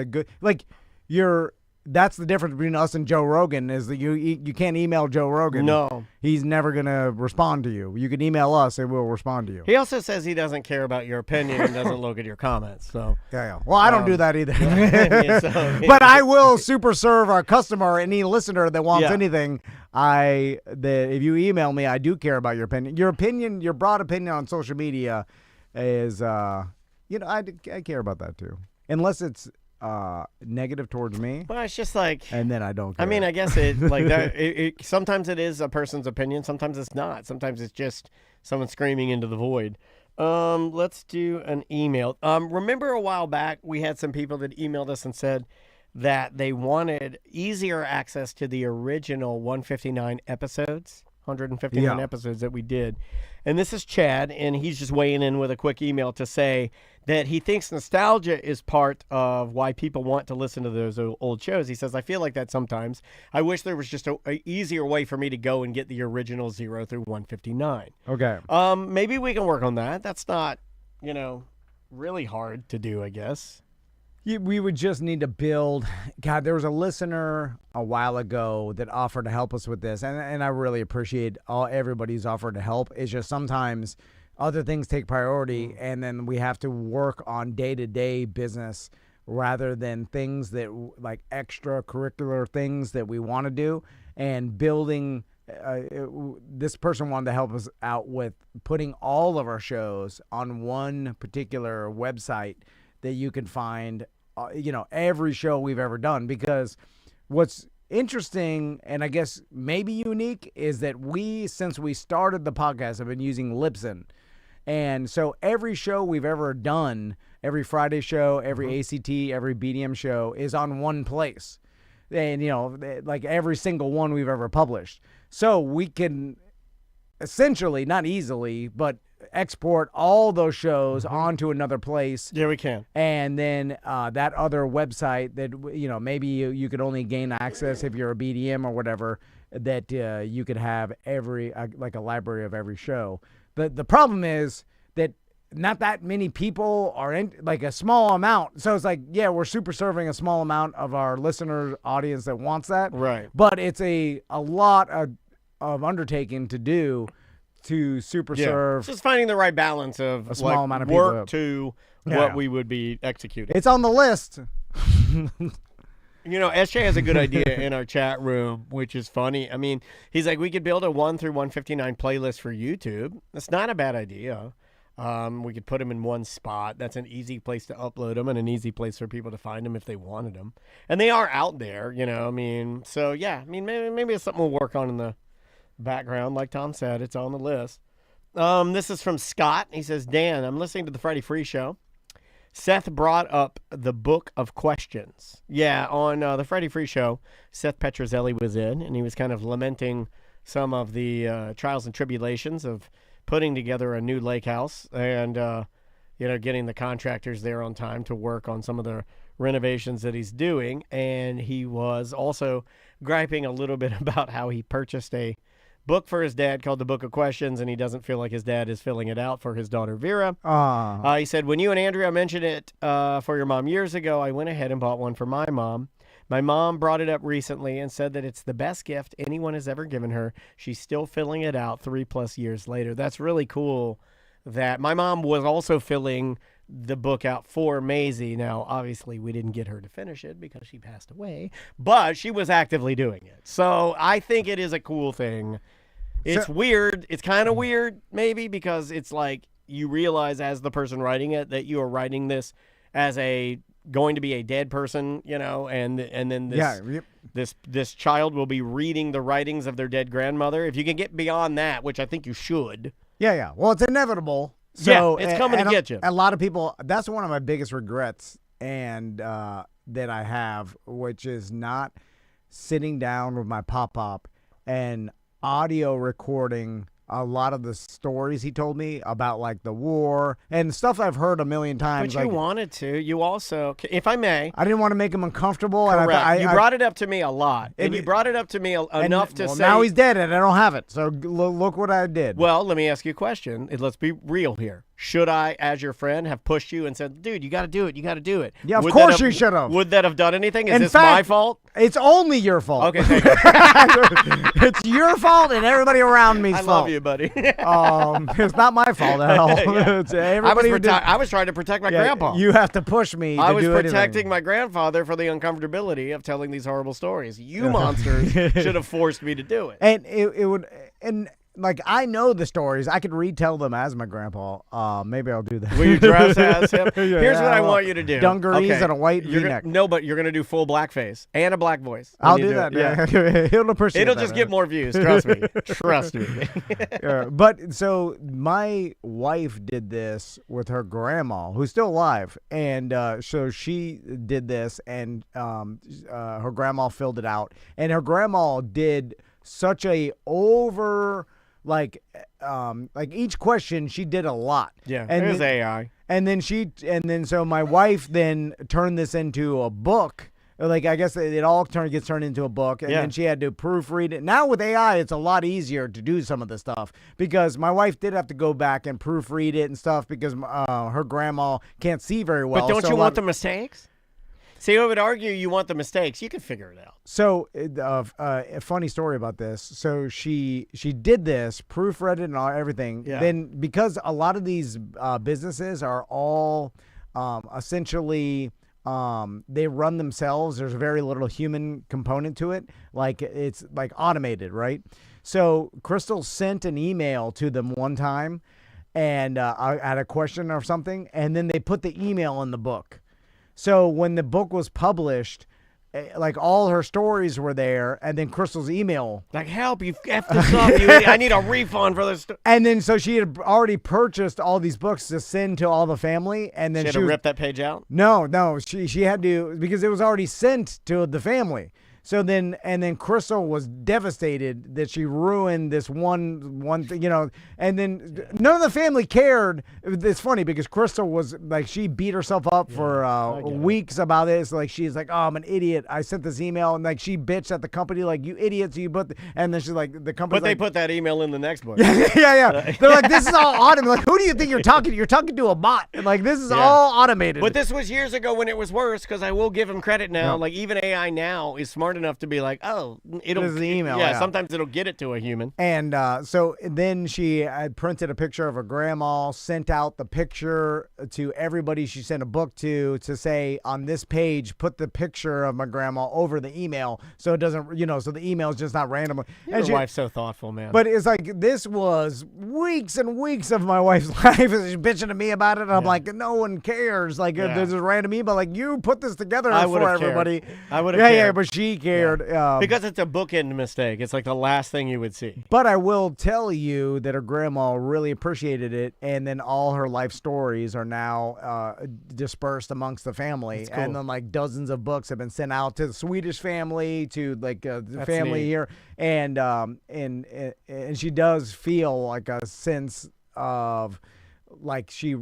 that's the difference between us and Joe Rogan is that you can't email Joe Rogan. No. He's never going to respond to you. You can email us and we'll respond to you. He also says he doesn't care about your opinion and doesn't look at your comments. So Yeah. Well, I don't do that either. Yeah, so- But I will super serve our customer, any listener that wants Yeah. anything. If you email me, I do care about your opinion. Your broad opinion on social media is, I care about that too. Unless it's negative towards me, well, it's just like, and then I don't care. I mean, I guess it like that. Sometimes it is a person's opinion. Sometimes it's not. Sometimes it's just someone screaming into the void. Let's do an email. Remember a while back we had some people that emailed us and said that they wanted easier access to the original 159 episodes. 159 Yeah. episodes that we did. And this is Chad, and he's just weighing in with a quick email to say that he thinks nostalgia is part of why people want to listen to those old shows. He says, I feel like that sometimes. I wish there was just a easier way for me to go and get the original 0 through 159. Okay. Maybe we can work on that. That's not, really hard to do, I guess. We would just need to build. God, there was a listener a while ago that offered to help us with this, and I really appreciate everybody's offered to help. It's just sometimes other things take priority, and then we have to work on day-to-day business rather than things that like extracurricular things that we want to do. And building, this person wanted to help us out with putting all of our shows on one particular website that you can find every show we've ever done. Because what's interesting and I guess maybe unique is that since we started the podcast, have been using Libsyn. And so every show we've ever done, every Friday show, every ACT, every BDM show is on one place. And, like every single one we've ever published. So we can essentially, not easily, but export all those shows onto another place. Yeah, we can. And then that other website that, maybe you could only gain access if you're a BDM or whatever, that you could have like a library of every show. The problem is that not that many people are in, like a small amount. So it's like, yeah, we're super serving a small amount of our listener audience that wants that. Right. But it's a lot of undertaking to do to super serve. Just finding the right balance of a small amount of work people. to Yeah. what we would be executing. It's on the list. SJ has a good idea in our chat room, which is funny. I mean, he's like, we could build a 1 through 159 playlist for YouTube. That's not a bad idea. We could put them in one spot. That's an easy place to upload them and an easy place for people to find them if they wanted them. And they are out there, So, yeah, maybe it's something we'll work on in the background. Like Tom said, it's on the list. This is from Scott. He says, Dan, I'm listening to the Friday Free Show. Seth brought up the Book of Questions. Yeah, on the Friday Free Show, Seth Petrozelli was in, and he was kind of lamenting some of the trials and tribulations of putting together a new lake house and, getting the contractors there on time to work on some of the renovations that he's doing. And he was also griping a little bit about how he purchased a book for his dad called The Book of Questions, and he doesn't feel like his dad is filling it out for his daughter Vera. He said, when you and Andrea mentioned it for your mom years ago, I went ahead and bought one for my mom. My mom brought it up recently and said that it's the best gift anyone has ever given her. She's still filling it out 3+ years later. That's really cool that my mom was also filling the book out for Maisie. Now, obviously, we didn't get her to finish it because she passed away, but she was actively doing it. So I think it is a cool thing. It's weird. It's kind of weird, maybe, because it's like you realize as the person writing it that you are writing this as going to be a dead person, and then this child will be reading the writings of their dead grandmother. If you can get beyond that, which I think you should. Yeah. Well, it's inevitable. So, it's coming to get you. A lot of people, that's one of my biggest regrets and that I have, which is not sitting down with my pop-up and audio recording a lot of the stories he told me about, like, the war and stuff I've heard a million times. But you wanted to. You also, if I may. I didn't want to make him uncomfortable. Correct. And you brought it up to me a lot. And you brought it up to me enough to say. Now he's dead and I don't have it. So look what I did. Well, let me ask you a question. Let's be real here. Should I, as your friend, have pushed you and said, dude, you got to do it. You got to do it. Yeah, of course you should have. Would that have done anything? Is this fact, my fault? It's only your fault. Okay, thank you. It's your fault and everybody around me's I fault. love you, buddy. It's not my fault at all. Yeah. It's everybody I was trying to protect my grandpa. You have to push me to do anything. I was protecting my grandfather for the uncomfortability of telling these horrible stories. You monsters should have forced me to do it. And it would, and like, I know the stories. I could retell them as my grandpa. Maybe I'll do that. Will you dress as him? Here's what I want you to do. Dungarees and a white V-neck. No, but you're going to do full blackface and a black voice. I'll do that. Yeah. He'll appreciate It'll that, just get more views. Trust me. Trust me. But so my wife did this with her grandma, who's still alive. And so she did this, and her grandma filled it out. And her grandma did such a like each question she did a lot. Yeah, and it was AI. And then my wife then turned this into a book. Like, I guess it all gets turned into a book, and then she had to proofread it. Now with AI, it's a lot easier to do some of the stuff because my wife did have to go back and proofread it and stuff because her grandma can't see very well. But don't you want the mistakes? See, I would argue you want the mistakes. You can figure it out. So, a funny story about this. So she did this, proofread it and everything. Yeah. Then because a lot of these businesses are all essentially they run themselves. There's very little human component to it. Like, it's like automated, right? So Crystal sent an email to them one time, and I had a question or something, and then they put the email in the book. So when the book was published, like, all her stories were there, and then Crystal's email. Like, help, you've effed this up. You idiot. I need a refund for this. And then so she had already purchased all these books to send to all the family. And then she had to rip that page out? No. She had to, because it was already sent to the family. So then Crystal was devastated that she ruined this one thing, and then none of the family cared. It's funny because Crystal was like, she beat herself up for weeks about this. Like, she's like, oh, I'm an idiot. I sent this email, and like, she bitched at the company, like, you idiots, and then she's like, the company. But they put that email in the next book. Yeah. They're like, this is all automated. Like, who do you think you're talking to? You're talking to a bot. And like, this is all automated. But this was years ago when it was worse, because I will give him credit now. Like, even AI now is smart enough to be like, oh, it'll the email. Yeah, sometimes it'll get it to a human. And so then she had printed a picture of her grandma, sent out the picture to everybody she sent a book to say, on this page, put the picture of my grandma over the email so it doesn't, so the email is just not random. Your wife's so thoughtful, man. But it's like, this was weeks and weeks of my wife's life. She's bitching to me about it. And I'm like, no one cares. Like, there's a random email. Like, you put this together for everybody. I would have cared. Yeah, but she scared. Because it's a bookend mistake. It's like the last thing you would see. But I will tell you that her grandma really appreciated it, and then all her life stories are now dispersed amongst the family. That's cool. And then like dozens of books have been sent out to the Swedish family, to like the family neat. here, and she does feel like a sense of like she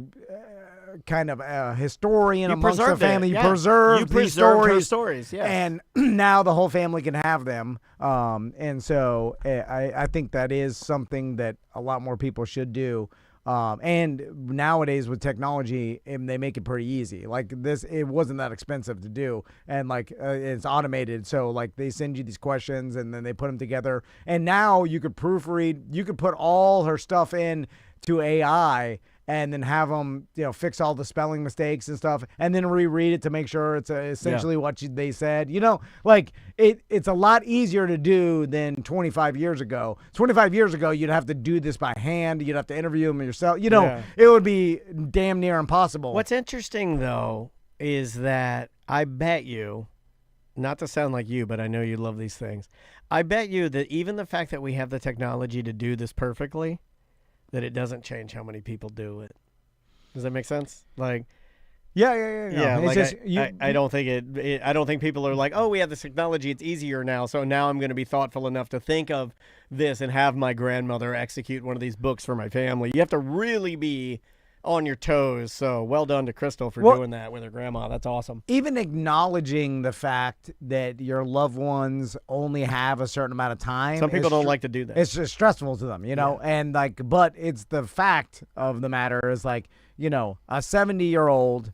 kind of a historian amongst her family. You preserved these her stories, stories, yes. and now the whole family can have them. And so I think that is something that a lot more people should do. And nowadays with technology, they make it pretty easy. Like this, it wasn't that expensive to do, and like it's automated. So like they send you these questions, and then they put them together. And now you could proofread. You could put all her stuff in to AI, and then have them, fix all the spelling mistakes and stuff, and then reread it to make sure it's essentially what they said. Like it's a lot easier to do than 25 years ago. 25 years ago, you'd have to do this by hand. You'd have to interview them yourself. It would be damn near impossible. What's interesting, though, is that I bet you, not to sound like you, but I know you love these things, I bet you that even the fact that we have the technology to do this perfectly, that it doesn't change how many people do it. Does that make sense? Like, yeah. Like just, I don't think I don't think people are like, oh, we have this technology, it's easier now, so now I'm going to be thoughtful enough to think of this and have my grandmother execute one of these books for my family. You have to really be on your toes. So well done to Crystal for doing that with her grandma. That's awesome. Even acknowledging the fact that your loved ones only have a certain amount of time. Some people don't like to do that. It's just stressful to them, and like, but it's the fact of the matter is like, a 70-year-old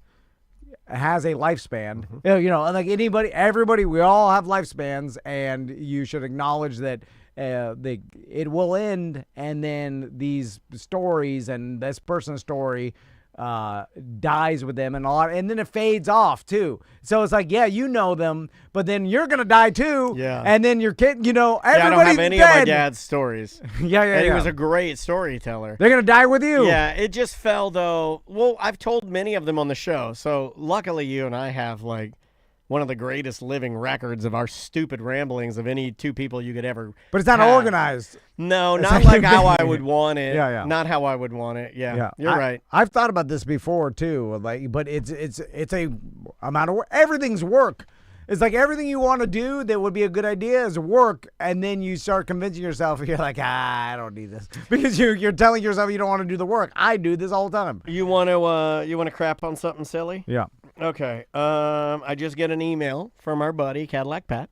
has a lifespan, like everybody, we all have lifespans, and you should acknowledge that it will end, and then these stories and this person's story dies with them, and then it fades off too. So it's like, you know them, but then you're gonna die too. Yeah. And then your kid, everybody's I don't have any dead. of my dad's stories. And he was a great storyteller. They're gonna die with you. Yeah, it just fell though. Well, I've told many of them on the show, so luckily you and I have like one of the greatest living records of our stupid ramblings of any two people you could ever. But it's not organized. No, not like how I would want it. Yeah. Not how I would want it. Yeah. You're right. I've thought about this before too. Like, but it's a amount of work. Everything's work. It's like everything you want to do that would be a good idea is work, and then you start convincing yourself. You're like, I don't need this because you're telling yourself you don't want to do the work. I do this all the time. You want to crap on something silly? Yeah. Okay. I just get an email from our buddy Cadillac Pat.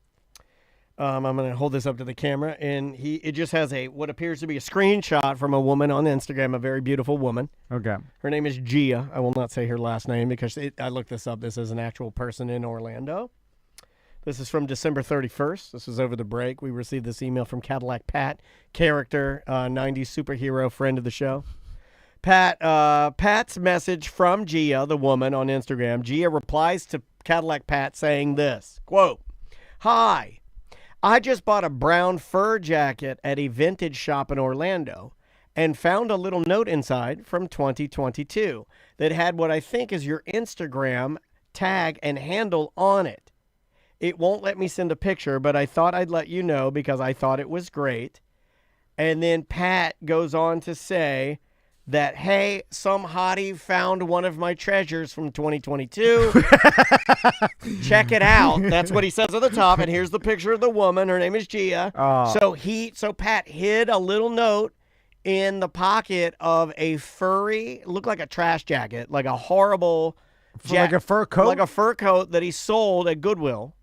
I'm going to hold this up to the camera, and it just has what appears to be a screenshot from a woman on Instagram, a very beautiful woman. Okay. Her name is Gia. I will not say her last name because I looked this up. This is an actual person in Orlando. This is from December 31st. This was over the break. We received this email from Cadillac Pat, character, 90s superhero, friend of the show. Pat's message from Gia, the woman, on Instagram. Gia replies to Cadillac Pat saying this, quote, "Hi, I just bought a brown fur jacket at a vintage shop in Orlando and found a little note inside from 2022 that had what I think is your Instagram tag and handle on it. It won't let me send a picture, but I thought I'd let you know because I thought it was great." And then Pat goes on to say that, hey, some hottie found one of my treasures from 2022. Check it out. That's what he says at the top. And here's the picture of the woman. Her name is Gia. Oh. So Pat hid a little note in the pocket of a furry, looked like a trash jacket, like a horrible like a fur coat? Like a fur coat that he sold at Goodwill.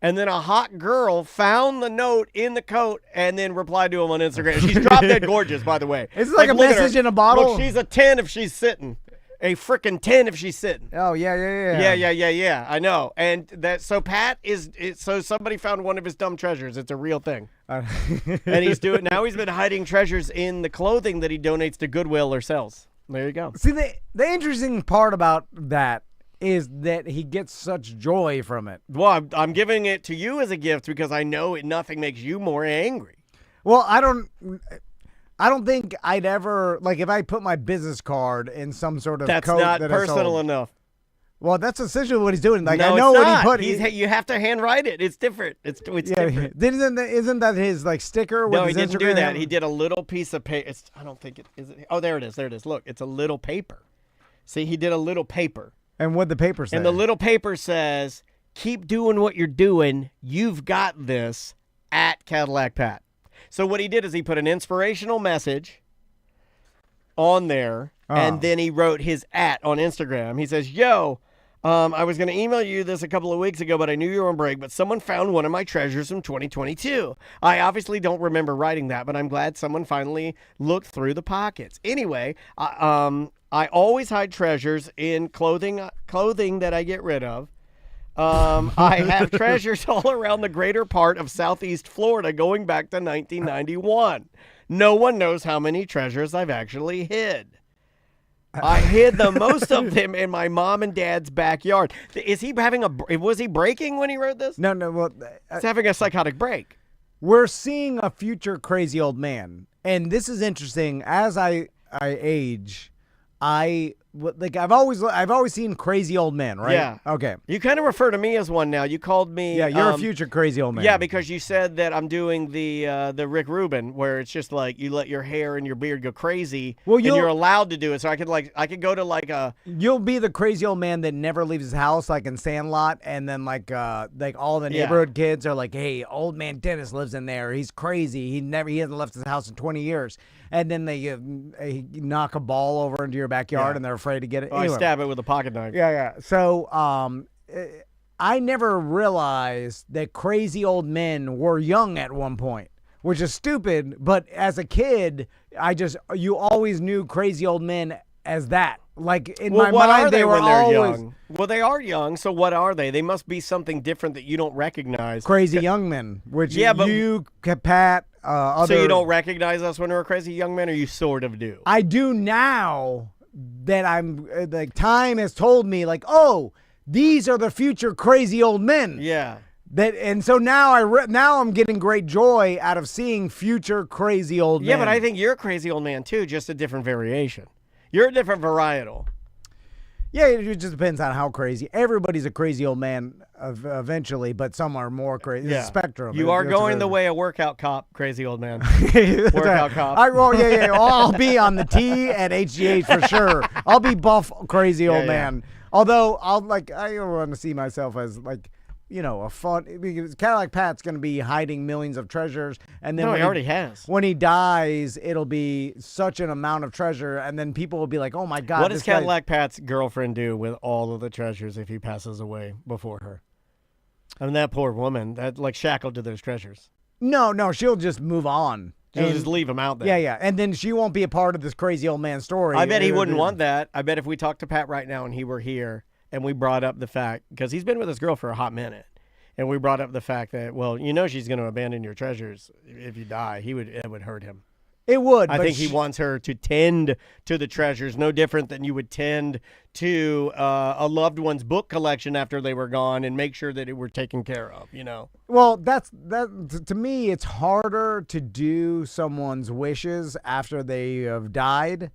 And then a hot girl found the note in the coat and then replied to him on Instagram. She's drop dead gorgeous, by the way. It's like a look at message her. in a bottle? Look, she's a 10 if she's sitting. A freaking 10 if she's sitting. Oh, yeah. Yeah. I know. And so Pat so somebody found one of his dumb treasures. It's a real thing. And he's been hiding treasures in the clothing that he donates to Goodwill or sells. There you go. See, the interesting part about that is that he gets such joy from it. Well, I'm giving it to you as a gift because I know nothing makes you more angry. Well, I don't think I'd ever, like, if I put my business card in some sort of That's coat not that personal I sold, enough. Well, that's essentially what he's doing. Like No, I know it's what not. he put. You have to handwrite it. It's different. It's different. Isn't that his like sticker? With No, he his didn't do Instagram that. handle? He did a little piece of paper. I don't think it is. Oh, there it is. There it is. Look, it's a little paper. See, he did a little paper. And what the paper says? And the little paper says, "Keep doing what you're doing. You've got this." At Cadillac Pat. So what he did is he put an inspirational message on there, and then he wrote his @ on Instagram. He says, "Yo, I was going to email you this a couple of weeks ago, but I knew you were on break, but someone found one of my treasures from 2022. I obviously don't remember writing that, but I'm glad someone finally looked through the pockets. Anyway, I always hide treasures in clothing that I get rid of. I have treasures all around the greater part of Southeast Florida going back to 1991. No one knows how many treasures I've actually hid. I hid the most of them in my mom and dad's backyard." Is he was he breaking when he wrote this? No. Well, He's having a psychotic break. we're seeing a future crazy old man, and this is interesting. As I age, I've always seen crazy old men, right? Yeah. Okay. You kind of refer to me as one now. You called me. Yeah, you're a future crazy old man. Yeah, because you said that I'm doing the Rick Rubin, where it's just like you let your hair and your beard go crazy, Well, and you're allowed to do it. So I could go to like a. You'll be the crazy old man that never leaves his house, like in Sandlot, and then like all the neighborhood kids are like, "Hey, old man Dennis lives in there. He's crazy. He hasn't left his house in 20 years." And then they knock a ball over into your backyard, and they're afraid to get it. Oh, anyway. I stab it with a pocket knife. Yeah. So I never realized that crazy old men were young at one point, which is stupid. But as a kid, you always knew crazy old men as that. Like in my mind, they were always young. Well, they are young. So what are they? They must be something different that you don't recognize. Crazy young men, which you, Pat, other. So you don't recognize us when we're crazy young men, or you sort of do? I do now that I'm like time has told me like, oh, these are the future crazy old men. Yeah. And so now I'm getting great joy out of seeing future crazy old men. Yeah, but I think you're a crazy old man too, just a different variation. You're a different varietal. Yeah, it just depends on how crazy. Everybody's a crazy old man eventually, but some are more crazy. It's a spectrum. You are going the way of workout cop, crazy old man. Workout cop. I'll be on the T at HGH for sure. I'll be buff, crazy old man. Although I want to see myself as like, a fun, because Cadillac Pat's going to be hiding millions of treasures, and then he already has. When he dies, it'll be such an amount of treasure, and then people will be like, "Oh my God!" What does Cadillac Pat's girlfriend do with all of the treasures if he passes away before her? I mean, that poor woman, that like shackled to those treasures. No, she'll just move on. She'll just leave him out there. Yeah, and then she won't be a part of this crazy old man story. I bet he wouldn't want that. I bet if we talked to Pat right now and he were here, and we brought up the fact, because he's been with this girl for a hot minute, and we brought up the fact that, well, she's going to abandon your treasures if you die. It would hurt him. It would. I think he wants her to tend to the treasures, no different than you would tend to a loved one's book collection after they were gone, and make sure that it were taken care of, Well, to me, it's harder to do someone's wishes after they have died,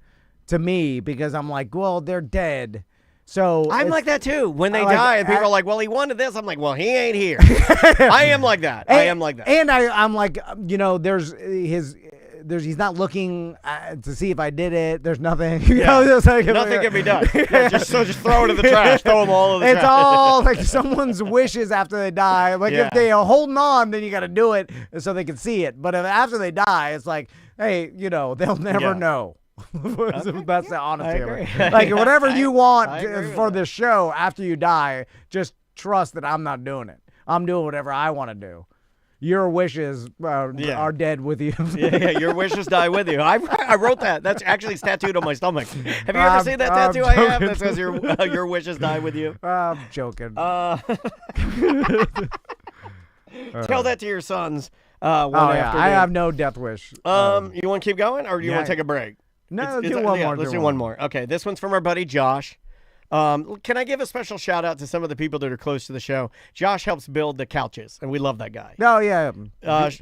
to me, because I'm like, well, they're dead. So I'm like that too. When they die and people are like, well, he wanted this. I'm like, well, he ain't here. I am like that. And I'm like, he's not looking to see if I did it. There's nothing. Nothing can be done. Just throw it in the trash. Throw them all in the trash. It's all like someone's wishes after they die. Like if they are holding on, then you got to do it so they can see it. But if after they die, it's like, hey, they'll never know. That's the honest answer. Like whatever you want for this show after you die, just trust that I'm not doing it. I'm doing whatever I want to do. Your wishes are dead with you. Your wishes die with you. I wrote that. That's actually tattooed on my stomach. Have you ever seen that tattoo I have that says your wishes die with you? I'm joking. Tell that to your sons. I have no death wish. You want to keep going, or do you want to take a break? No, do one more. Let's do one more. Okay, this one's from our buddy Josh. Can I give a special shout out to some of the people that are close to the show? Josh helps build the couches, and we love that guy. Oh, yeah.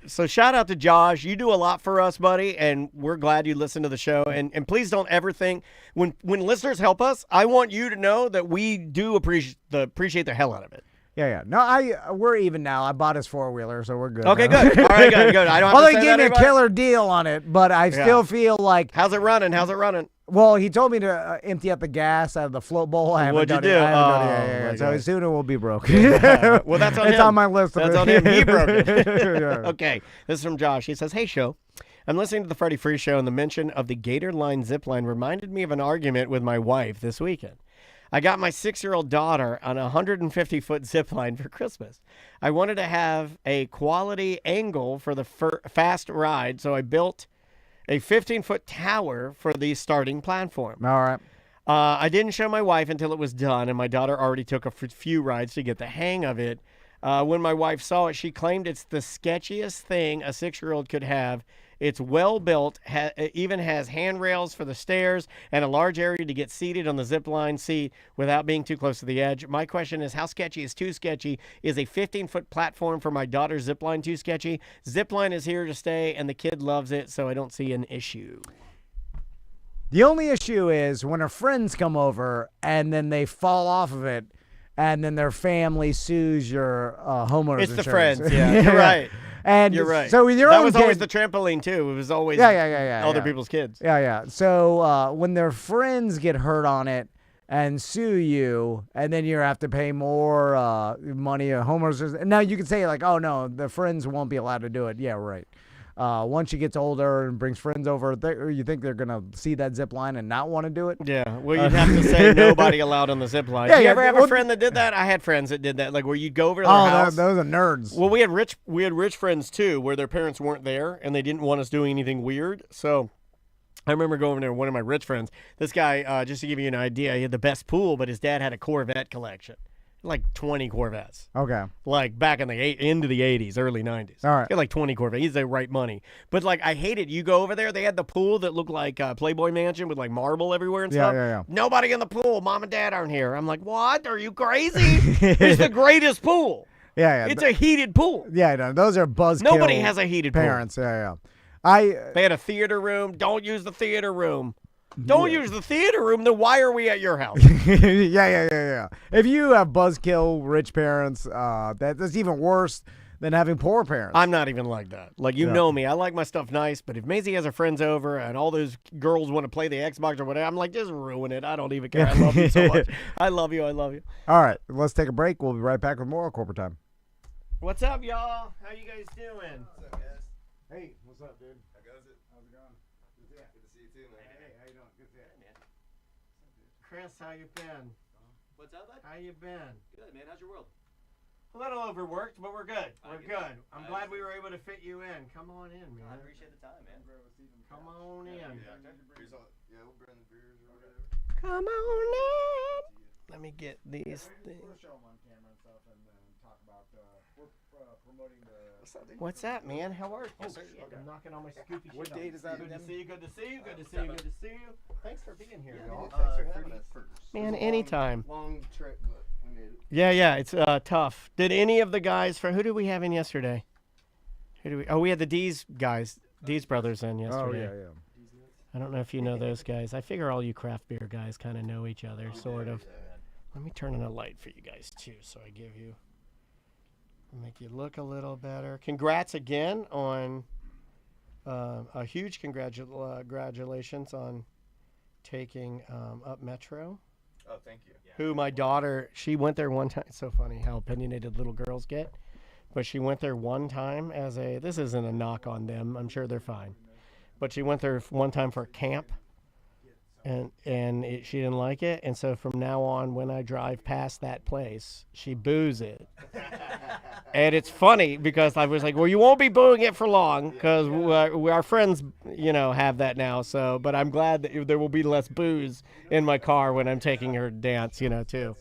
So shout out to Josh. You do a lot for us, buddy, and we're glad you listen to the show. And please don't ever think when listeners help us, I want you to know that we do appreciate the hell out of it. Yeah. No, we're even now. I bought his 4-wheeler, so we're good. Okay, good. All right, good. I don't have Although to say he gave that me a anybody. killer deal on it, but I still feel like. How's it running? Well, he told me to empty out the gas out of the float bowl. I haven't What'd you done it. do? I haven't done it. Oh, Yeah. my So God. soon it will be broke. Well, that's on him. It's on my list. That's on him. He broke it. Yeah. Okay, this is from Josh. He says, "Hey, show. I'm listening to the Freddie Free Show, and the mention of the Gator Line zip line reminded me of an argument with my wife this weekend. I got my 6-year-old daughter on a 150-foot zip line for Christmas. I wanted to have a quality angle for the fast ride, so I built a 15-foot tower for the starting platform. All right. I didn't show my wife until it was done, and my daughter already took a few rides to get the hang of it. When my wife saw it, she claimed it's the sketchiest thing a 6-year-old could have. It's well built, it even has handrails for the stairs and a large area to get seated on the zip line seat without being too close to the edge. My question is, how sketchy is too sketchy? Is a 15-foot platform for my daughter's zip line too sketchy? Zip line is here to stay, and the kid loves it, so I don't see an issue." The only issue is when her friends come over and then they fall off of it, and then their family sues your homeowner's It's the insurance. friends, yeah. You're right. And You're right. So with your that own was kid, always the trampoline, too. It was always other people's kids. Yeah. So when their friends get hurt on it and sue you, and then you have to pay more money, homeowners. Now you can say like, oh no, the friends won't be allowed to do it. Yeah, right. Once she gets older and brings friends over, you think they're gonna see that zip line and not want to do it? Yeah. Well, you'd have to say nobody allowed on the zip line. Yeah, Did you yeah, ever have well, a friend that did that? I had friends that did that, like where you'd go over to their Oh, house. those are nerds. Well, we had rich friends too, where their parents weren't there and they didn't want us doing anything weird. So I remember going over there with one of my rich friends. This guy, just to give you an idea, he had the best pool, but his dad had a Corvette collection. Like 20 Corvettes. Okay. Like back in into the 80s, early 90s. All right. He had like 20 Corvettes. He's the right money. But like, I hate it. You go over there, they had the pool that looked like Playboy Mansion with like marble everywhere and stuff. Yeah. Nobody in the pool. Mom and dad aren't here. I'm like, what? Are you crazy? It's the greatest pool. Yeah. It's a heated pool. Yeah, no, those are buzzkill. Nobody has a heated parents. pool. Yeah. They had a theater room. Don't use the theater room. Don't use the theater room, then why are we at your house? Yeah. If you have buzzkill rich parents, that's even worse than having poor parents. I'm not even like that. Like, you know me. I like my stuff nice, but if Maisie has her friends over and all those girls want to play the Xbox or whatever, I'm like, just ruin it. I don't even care. I love you so much. I love you. All right, let's take a break. We'll be right back with more corporate time. What's up, y'all? How you guys doing? What's up, guys? Hey, what's up, dude? How goes it? How's it going? Good to see you too, man. Hey, how you doing? Good to see you. Chris, how you been? What's up, bud? How you been? Good, man. How's your world? A little overworked, but we're good. We're good. I'm I glad we were able to fit you in. Come on in, man. I appreciate the time, man. Come on in. Yeah, we'll bring the beers or whatever. Come on in. Let me get these things. We'll show them on camera and stuff and talk about, we're promoting the... What's that, man? How are you? I'm knocking on my scoopy shit. What date is that Good to again? see you. Good to see you. Good to see you. Good to see you. Thanks for being here, y'all. Thanks for having us. Man, anytime. Long trip, but we made it. Yeah, it's tough. Did any of the guys who did we have in yesterday? We had the D's guys, D's brothers in yesterday. Oh, yeah. I don't know if you know those guys. I figure all you craft beer guys kind of know each other, sort of. Let me turn on a light for you guys too, so I give you, make you look a little better. Congrats again on a huge congratulations on taking up Metro. Oh, thank you. Who my daughter, she went there one time. It's so funny how opinionated little girls get. But she went there one time this isn't a knock on them. I'm sure they're fine. But she went there one time for a camp. And she didn't like it. And so from now on, when I drive past that place, she boos it. And it's funny because I was like, well, you won't be booing it for long because our friends, have that now. So, but I'm glad that there will be less booze in my car when I'm taking her to dance, too.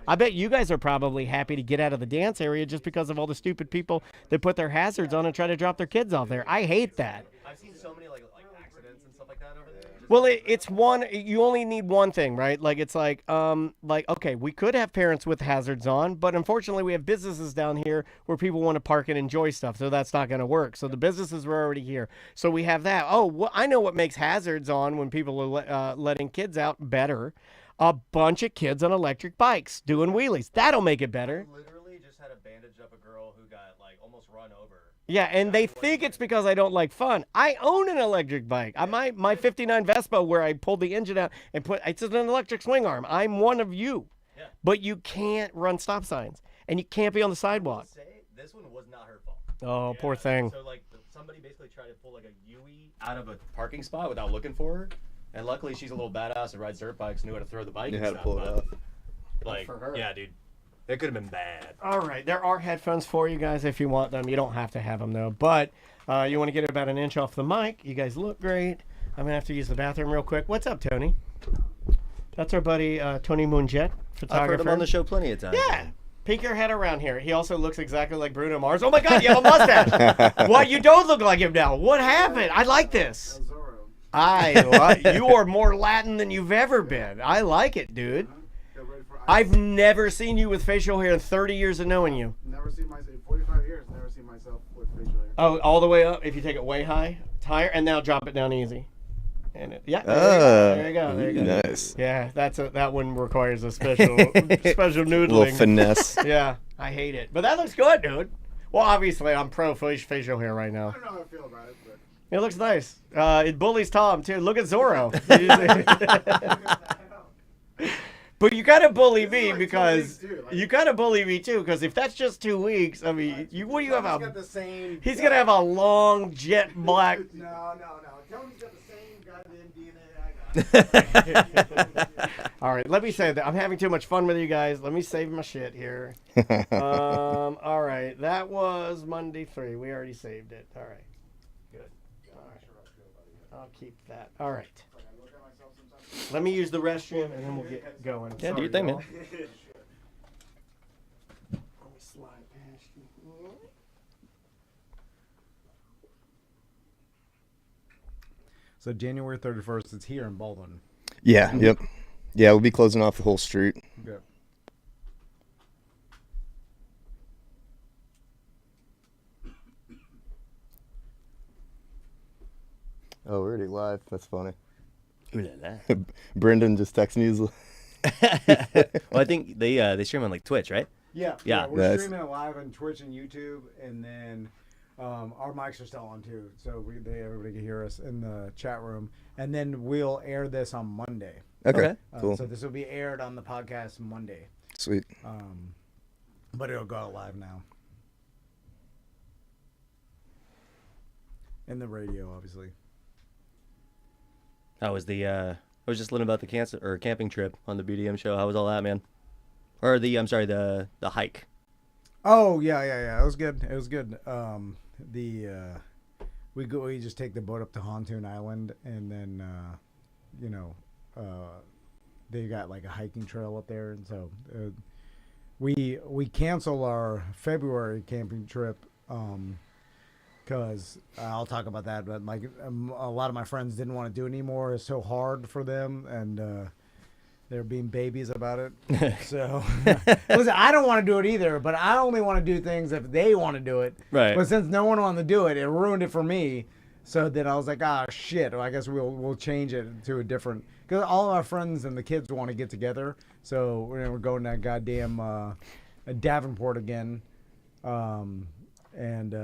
I bet you guys are probably happy to get out of the dance area just because of all the stupid people that put their hazards on and try to drop their kids off there. I hate that. I've seen so many like accidents and stuff like that over there. Well, it's one. You only need one thing, right? Like it's like okay, we could have parents with hazards on, but unfortunately, we have businesses down here where people want to park and enjoy stuff, so that's not going to work. So the businesses were already here, so we have that. Oh, well, I know what makes hazards on when people are letting kids out better. A bunch of kids on electric bikes doing wheelies. That'll make it better. Literally just had a bandage up a girl who got like almost run over. Yeah, and they think it's because I don't like fun. I own an electric bike. My 59 Vespa, where I pulled the engine out and it's an electric swing arm. I'm one of you. Yeah. But you can't run stop signs, and you can't be on the sidewalk. This one was not her fault. Oh, Yeah, poor thing. So like somebody basically tried to pull like a Yui out of a parking spot without looking for her, and luckily she's a little badass and rides dirt bikes, knew how to throw the bike. You and had to stuff, pull it but, off. Like, for her. yeah, dude, it could have been bad. All right, there are headphones for you guys if you want them. You don't have to have them, though. But you want to get about an inch off the mic. You guys look great. I'm going to have to use the bathroom real quick. What's up, Tony? That's our buddy Tony Mongiat, photographer. I've heard him on the show plenty of times. Yeah. Peek your head around here. He also looks exactly like Bruno Mars. Oh, my God, you have a mustache. What? You don't look like him now. What happened? I like this. You are more Latin than you've ever been. I like it, dude. I've never seen you with facial hair in 30 years of knowing you. Never seen myself, 45 years, never seen myself with facial hair. Oh, all the way up. If you take it way high, higher, and now drop it down easy. And there you go. There you go. Nice. Yeah, that one requires a special noodling. Little finesse. Yeah, I hate it, but that looks good, dude. Well, obviously, I'm pro facial hair right now. I don't know how I feel about it, but It looks nice. It bullies Tom too. Look at Zorro. But you gotta bully me like 2 because weeks, too, like- you gotta bully me too. Because if that's just 2 weeks, I mean, what do you have? Tony's got the same. He's gonna have a long jet black. No. Tony's got the same goddamn DNA I got. All right, let me say that I'm having too much fun with you guys. Let me save my shit here. All right, that was Monday 3. We already saved it. All right, good. All right, I'll keep that. All right. Let me use the restroom and then we'll get going. Yeah, do your thing, man. Let me slide past you. So January 31st, it's here in Baldwin. Yeah. Yep. Yeah, we'll be closing off the whole street. Yep. Oh, we're already live. That's funny. Ooh la la. Brendan just texted me. He's Well, I think they stream on like Twitch, right? Yeah. Yeah. We're Nice. streaming it live on Twitch and YouTube, and then our mics are still on too, so everybody can hear us in the chat room. And then we'll air this on Monday. Okay. Cool. So this will be aired on the podcast Monday, Sweet. but it'll go out live now. And the radio, obviously. How was I was just learning about the camping trip on the BDM show. How was all that, man? Or the hike. Oh yeah. It was good. We just take the boat up to Pontoon Island, and then they got like a hiking trail up there, and so we cancel our February camping trip because I'll talk about that. But like a lot of my friends didn't want to do it anymore. It's so hard for them, and they're being babies about it. So, listen, I don't want to do it either, but I only want to do things if they want to do it. Right. But since no one wanted to do it, it ruined it for me. So then I was like, shit. Well, I guess we'll change it to a different. Because all of our friends and the kids want to get together. So we're going to goddamn Davenport again. And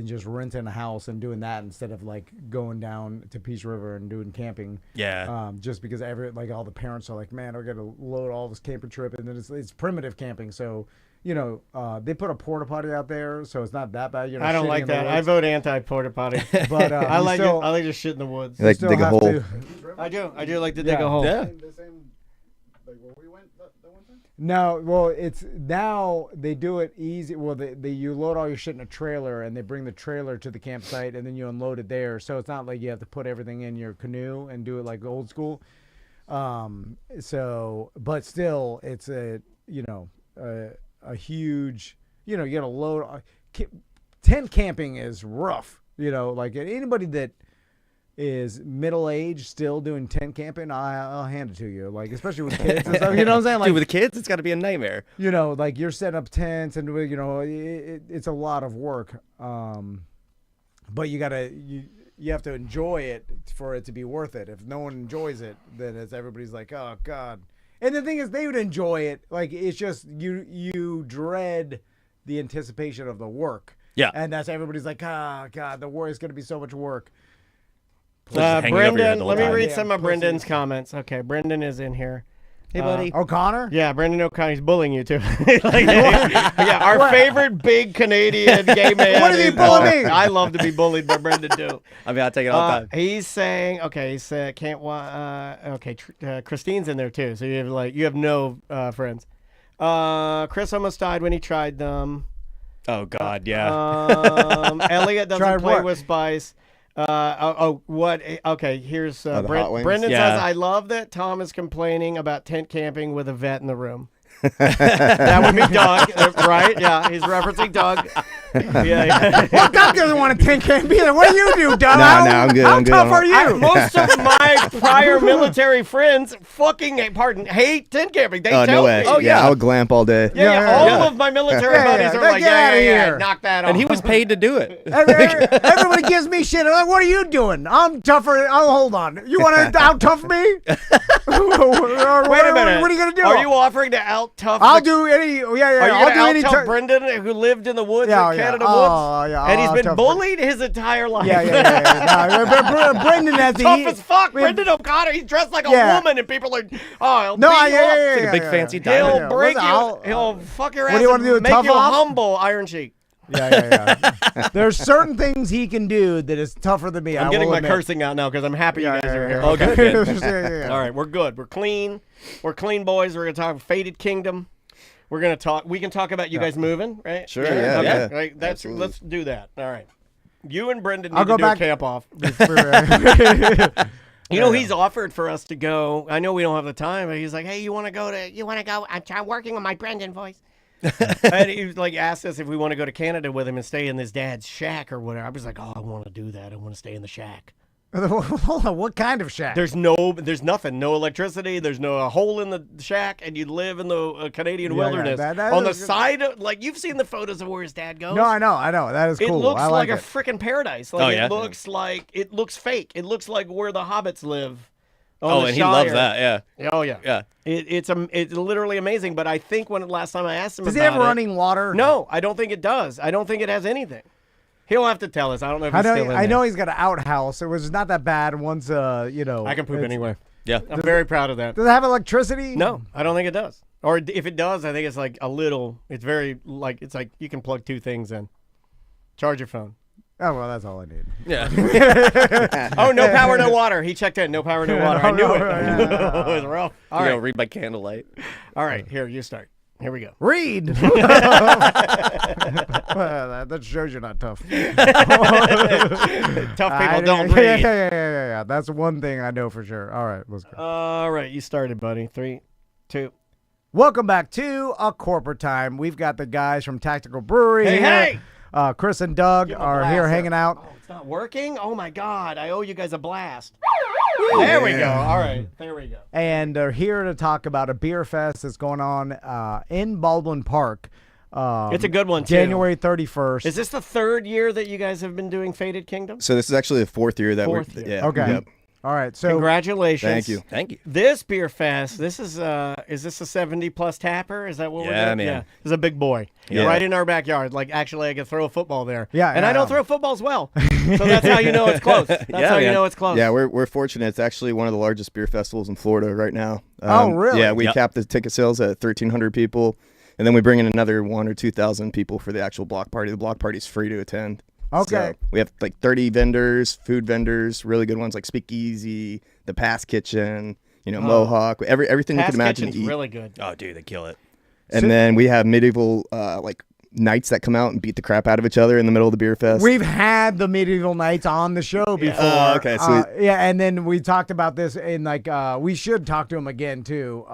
just renting a house and doing that instead of like going down to Peace River and doing camping. Yeah. Just because all the parents are like, man, we're gonna load all this camping trip, and then it's primitive camping, so they put a porta potty out there, so it's not that bad. I don't like that. I vote anti porta potty. But I like to shit in the woods. You like to dig a hole. I do like to dig a hole. Yeah. The same, like where we went the one time? No, well, it's now they do it easy. Well, you load all your shit in a trailer, and they bring the trailer to the campsite, and then you unload it there. So it's not like you have to put everything in your canoe and do it like old school. But still, it's a huge. You gotta load. Tent camping is rough. Like anybody that is middle age still doing tent camping, I'll hand it to you. Like, especially with kids and stuff. You know what I'm saying? Like, Dude, with kids, it's got to be a nightmare. you know, like you're setting up tents and it's a lot of work. But you have to enjoy it for it to be worth it. If no one enjoys it, then everybody's like, oh God. And the thing is, they would enjoy it. Like, it's just you dread the anticipation of the work. Yeah. And that's everybody's like, oh God, the war is going to be so much work. Brendan, let me read some of Brendan's comments. Okay, Brendan is in here. Hey, buddy. O'Connor? Yeah, Brendan O'Connor. He's bullying you, too. Yeah, our favorite big Canadian gay man. What did he bully me? I love to be bullied by Brendan, too. I mean, I'll take it all the time. He's saying, okay, he said, Christine's in there, too. So you have no friends. Chris almost died when he tried them. Oh, God, yeah. Elliot doesn't Tried play what? with spice. What? Okay, here's the hot wings? Brendan Yeah. says, I love that Tom is complaining about tent camping with a vet in the room. That would be Doug, right? Yeah, he's referencing Doug. Yeah. Well, Doug doesn't want to tent camp either. What do you do, Doug? No, I'm good. How I'm good. tough are you? Most of my prior military friends hate tent camping. They Oh, tell no way. me. Oh, yeah. I would glamp all day. Yeah, all yeah. of my military Yeah, buddies yeah. are like, Get outta yeah, here. knock that off. And he was paid to do it. Everybody gives me shit. I'm like, what are you doing? I'm tougher. Oh, hold on. You want to out tough me? Wait a minute. What are you gonna do? Are you offering to out tough? I'll do any. Yeah. Are you I'll do gonna any. out tough Brendan, who lived in the woods Yeah, in yeah. Canada Oh, woods, yeah, and he's I'll been tough bullied his entire life? Yeah. Brendan has Tough as fuck. Brendan O'Connor. He's dressed like a woman, and people are, he'll No, beat you up. It's like a big fancy diamond. He'll break Listen, you. He'll fuck your ass. What do you want to do? and make Tough you off? humble, Iron Sheik. Yeah. There's certain things he can do that is tougher than me. I'm I getting will my admit. cursing out now because I'm happy you guys are here. Okay, good. Yeah. All right, we're good. We're clean. We're clean boys. We're gonna talk Faded Kingdom. We're gonna talk. We can talk about you guys moving, right? Sure, yeah, Okay, yeah. right. Absolutely. Let's do that. All right. You and Brendan I'll need go to do back- a camp off. You know, he's offered for us to go. I know we don't have the time, but he's like, "Hey, you want to go? I'm working on my Brendan voice." And he like asked us if we want to go to Canada with him and stay in his dad's shack or whatever. I was like, "Oh, I want to do that. I want to stay in the shack." Hold on, what kind of shack? There's nothing, no electricity. There's no hole in the shack, and you live in the Canadian wilderness that on the is- side of, like, you've seen the photos of where his dad goes. No, I know. That is It cool. looks I like like a it. freaking paradise. Like, yeah? it looks fake. It looks like where the hobbits live. on Oh, the and he loves Shire. that, yeah. Oh yeah. Yeah. It's literally amazing. But I think last time I asked him, Does about he have it, running water? No, I don't think it does. I don't think it has anything. He'll have to tell us. I don't know if he's still in I know there. he's got an outhouse. It was not that bad once. I can poop anywhere. Yeah. I'm very proud of that. Does it have electricity? No, I don't think it does. Or if it does, I think it's like a little. It's very like you can plug two things in. Charge your phone. Oh well, that's all I need. Yeah. Oh, no power, no water. He checked in. No power, no water. I knew it. It was rough. All You know, right. read by candlelight. All right. Here, you start. Here we go. Read. That shows you're not tough. Tough people don't read. Yeah. That's one thing I know for sure. All right, let's go. All right. You started, buddy. 3, 2. Welcome back to A Corporate Time. We've got the guys from Tactical Brewery Hey, here. hey! Chris and Doug Give 'em a are blast here up. hanging out. Oh, it's not working? Oh, my God. I owe you guys a blast. There we go. All right. There we go. And they're here to talk about a beer fest that's going on in Baldwin Park. It's a good one, too. January 31st. Is this the third year that you guys have been doing Faded Kingdom? So this is actually the fourth year that Fourth we're. year. Yeah. Okay. Yep. All right. So Congratulations. Thank you. Thank you. This beer fest, this is this a 70-plus tapper? Is that what we're Yeah, doing? man. Yeah, this is a big boy. Yeah. Right in our backyard. Like, actually, I could throw a football there. Yeah, and yeah, I don't yeah. throw footballs well. So that's how you know it's close. That's Yeah, how you man. know it's close. Yeah, we're fortunate. It's actually one of the largest beer festivals in Florida right now. Oh, really? Yeah, we Yep. capped the ticket sales at 1,300 people, and then we bring in another 1,000 or 2,000 people for the actual block party. The block party's free to attend. Okay. So we have like 30 vendors, food vendors, really good ones like Speakeasy, the Pass Kitchen, Mohawk, everything Past you can imagine to Kitchen's eat. really good. Oh, dude, they kill it. And then we have medieval like knights that come out and beat the crap out of each other in the middle of the beer fest? We've had the medieval knights on the show before. Okay, sweet. Yeah, and then we talked about this in like we should talk to him again too,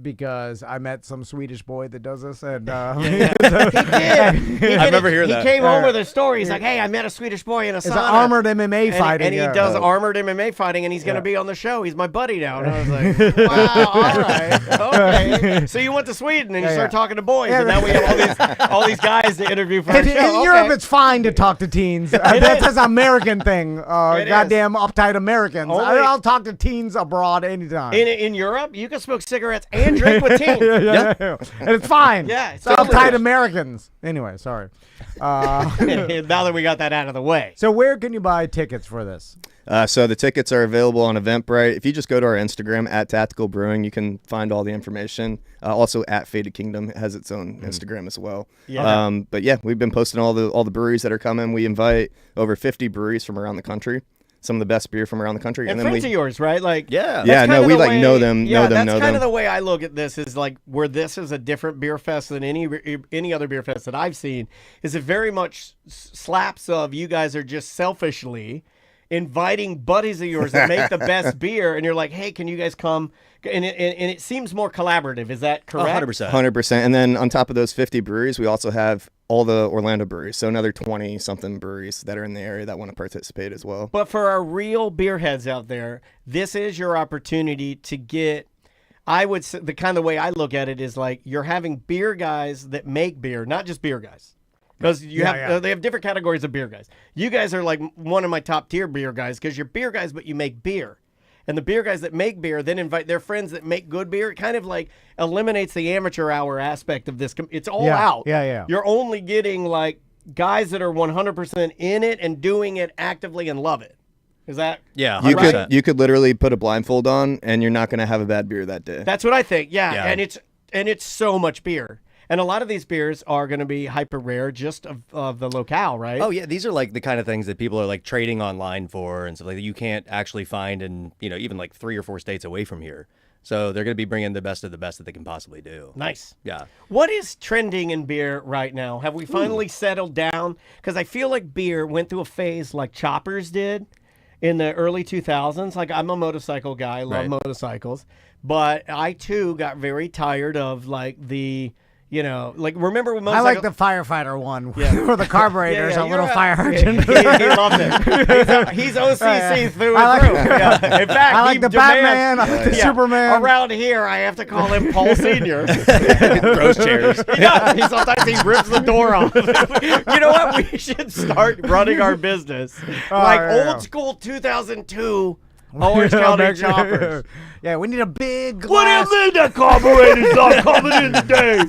because I met some Swedish boy that does this, and He did. I remember hearing that. He came home with a story. He's like, "Hey, I met a Swedish boy in a it's sauna." an armored MMA fighting, and he does armored MMA fighting, and he's going to be on the show. He's my buddy now. And I was like, "Wow, all right, okay." So you went to Sweden and you started talking to boys, and now we have all these guys to interview for our In show. Europe, Okay. it's fine to talk to teens. That's an American thing. Goddamn uptight Americans. I'll talk to teens abroad anytime. In Europe, you can smoke cigarettes and drink with teens. Yeah. And it's fine. Yeah, it's totally. uptight Americans. Anyway, sorry. Now that we got that out of the way. So where can you buy tickets for this? So the tickets are available on Eventbrite. If you just go to our Instagram at Tactical Brewing, you can find all the information. Also at Faded Kingdom has its own Instagram as well. Yeah. But yeah, we've been posting all the breweries that are coming. We invite over 50 breweries from around the country. Some of the best beer from around the country. And friends of yours, right? Like, yeah, no, we like know them, Yeah, know them, that's know kind them. of the way I look at this. Is like where this is a different beer fest than any other beer fest that I've seen. Is it very much slaps of you guys are just selfishly inviting buddies of yours that make the best beer, and you're like, hey, can you guys come? And it seems more collaborative. Is that correct? 100%. 100%. And then on top of those 50 breweries, we also have all the Orlando breweries. So another 20-something breweries that are in the area that want to participate as well. But for our real beer heads out there, this is your opportunity to get, I would say, the kind of way I look at it is like you're having beer guys that make beer, not just beer guys. Because they have different categories of beer guys. You guys are like one of my top tier beer guys because you're beer guys, but you make beer. And the beer guys that make beer then invite their friends that make good beer. It kind of like eliminates the amateur hour aspect of this. It's all out. Yeah. You're only getting like guys that are 100% in it and doing it actively and love it. Is that You could literally put a blindfold on and you're not going to have a bad beer that day. That's what I think. Yeah. And it's so much beer. And a lot of these beers are going to be hyper rare just of the locale, right? Oh, yeah. These are like the kind of things that people are like trading online for and stuff like that you can't actually find in, even like 3 or 4 states away from here. So they're going to be bringing the best of the best that they can possibly do. Nice. Yeah. What is trending in beer right now? Have we finally settled down? Because I feel like beer went through a phase like choppers did in the early 2000s. Like, I'm a motorcycle guy. I love motorcycles. But I, too, got very tired of, like, remember when I motorcycle... like the firefighter one where the carburetor is a little fire hydrant. He loved it. He's OCC through and through. Yeah. In fact, I like the Batman. I like the Superman. Around here, I have to call him Paul Sr. Throws chairs. Yeah, sometimes he rips the door off. You know what? We should start running our business old school 2002 Orange County choppers. Yeah, we need a big glass. What do you mean that carburetor's not coming in today?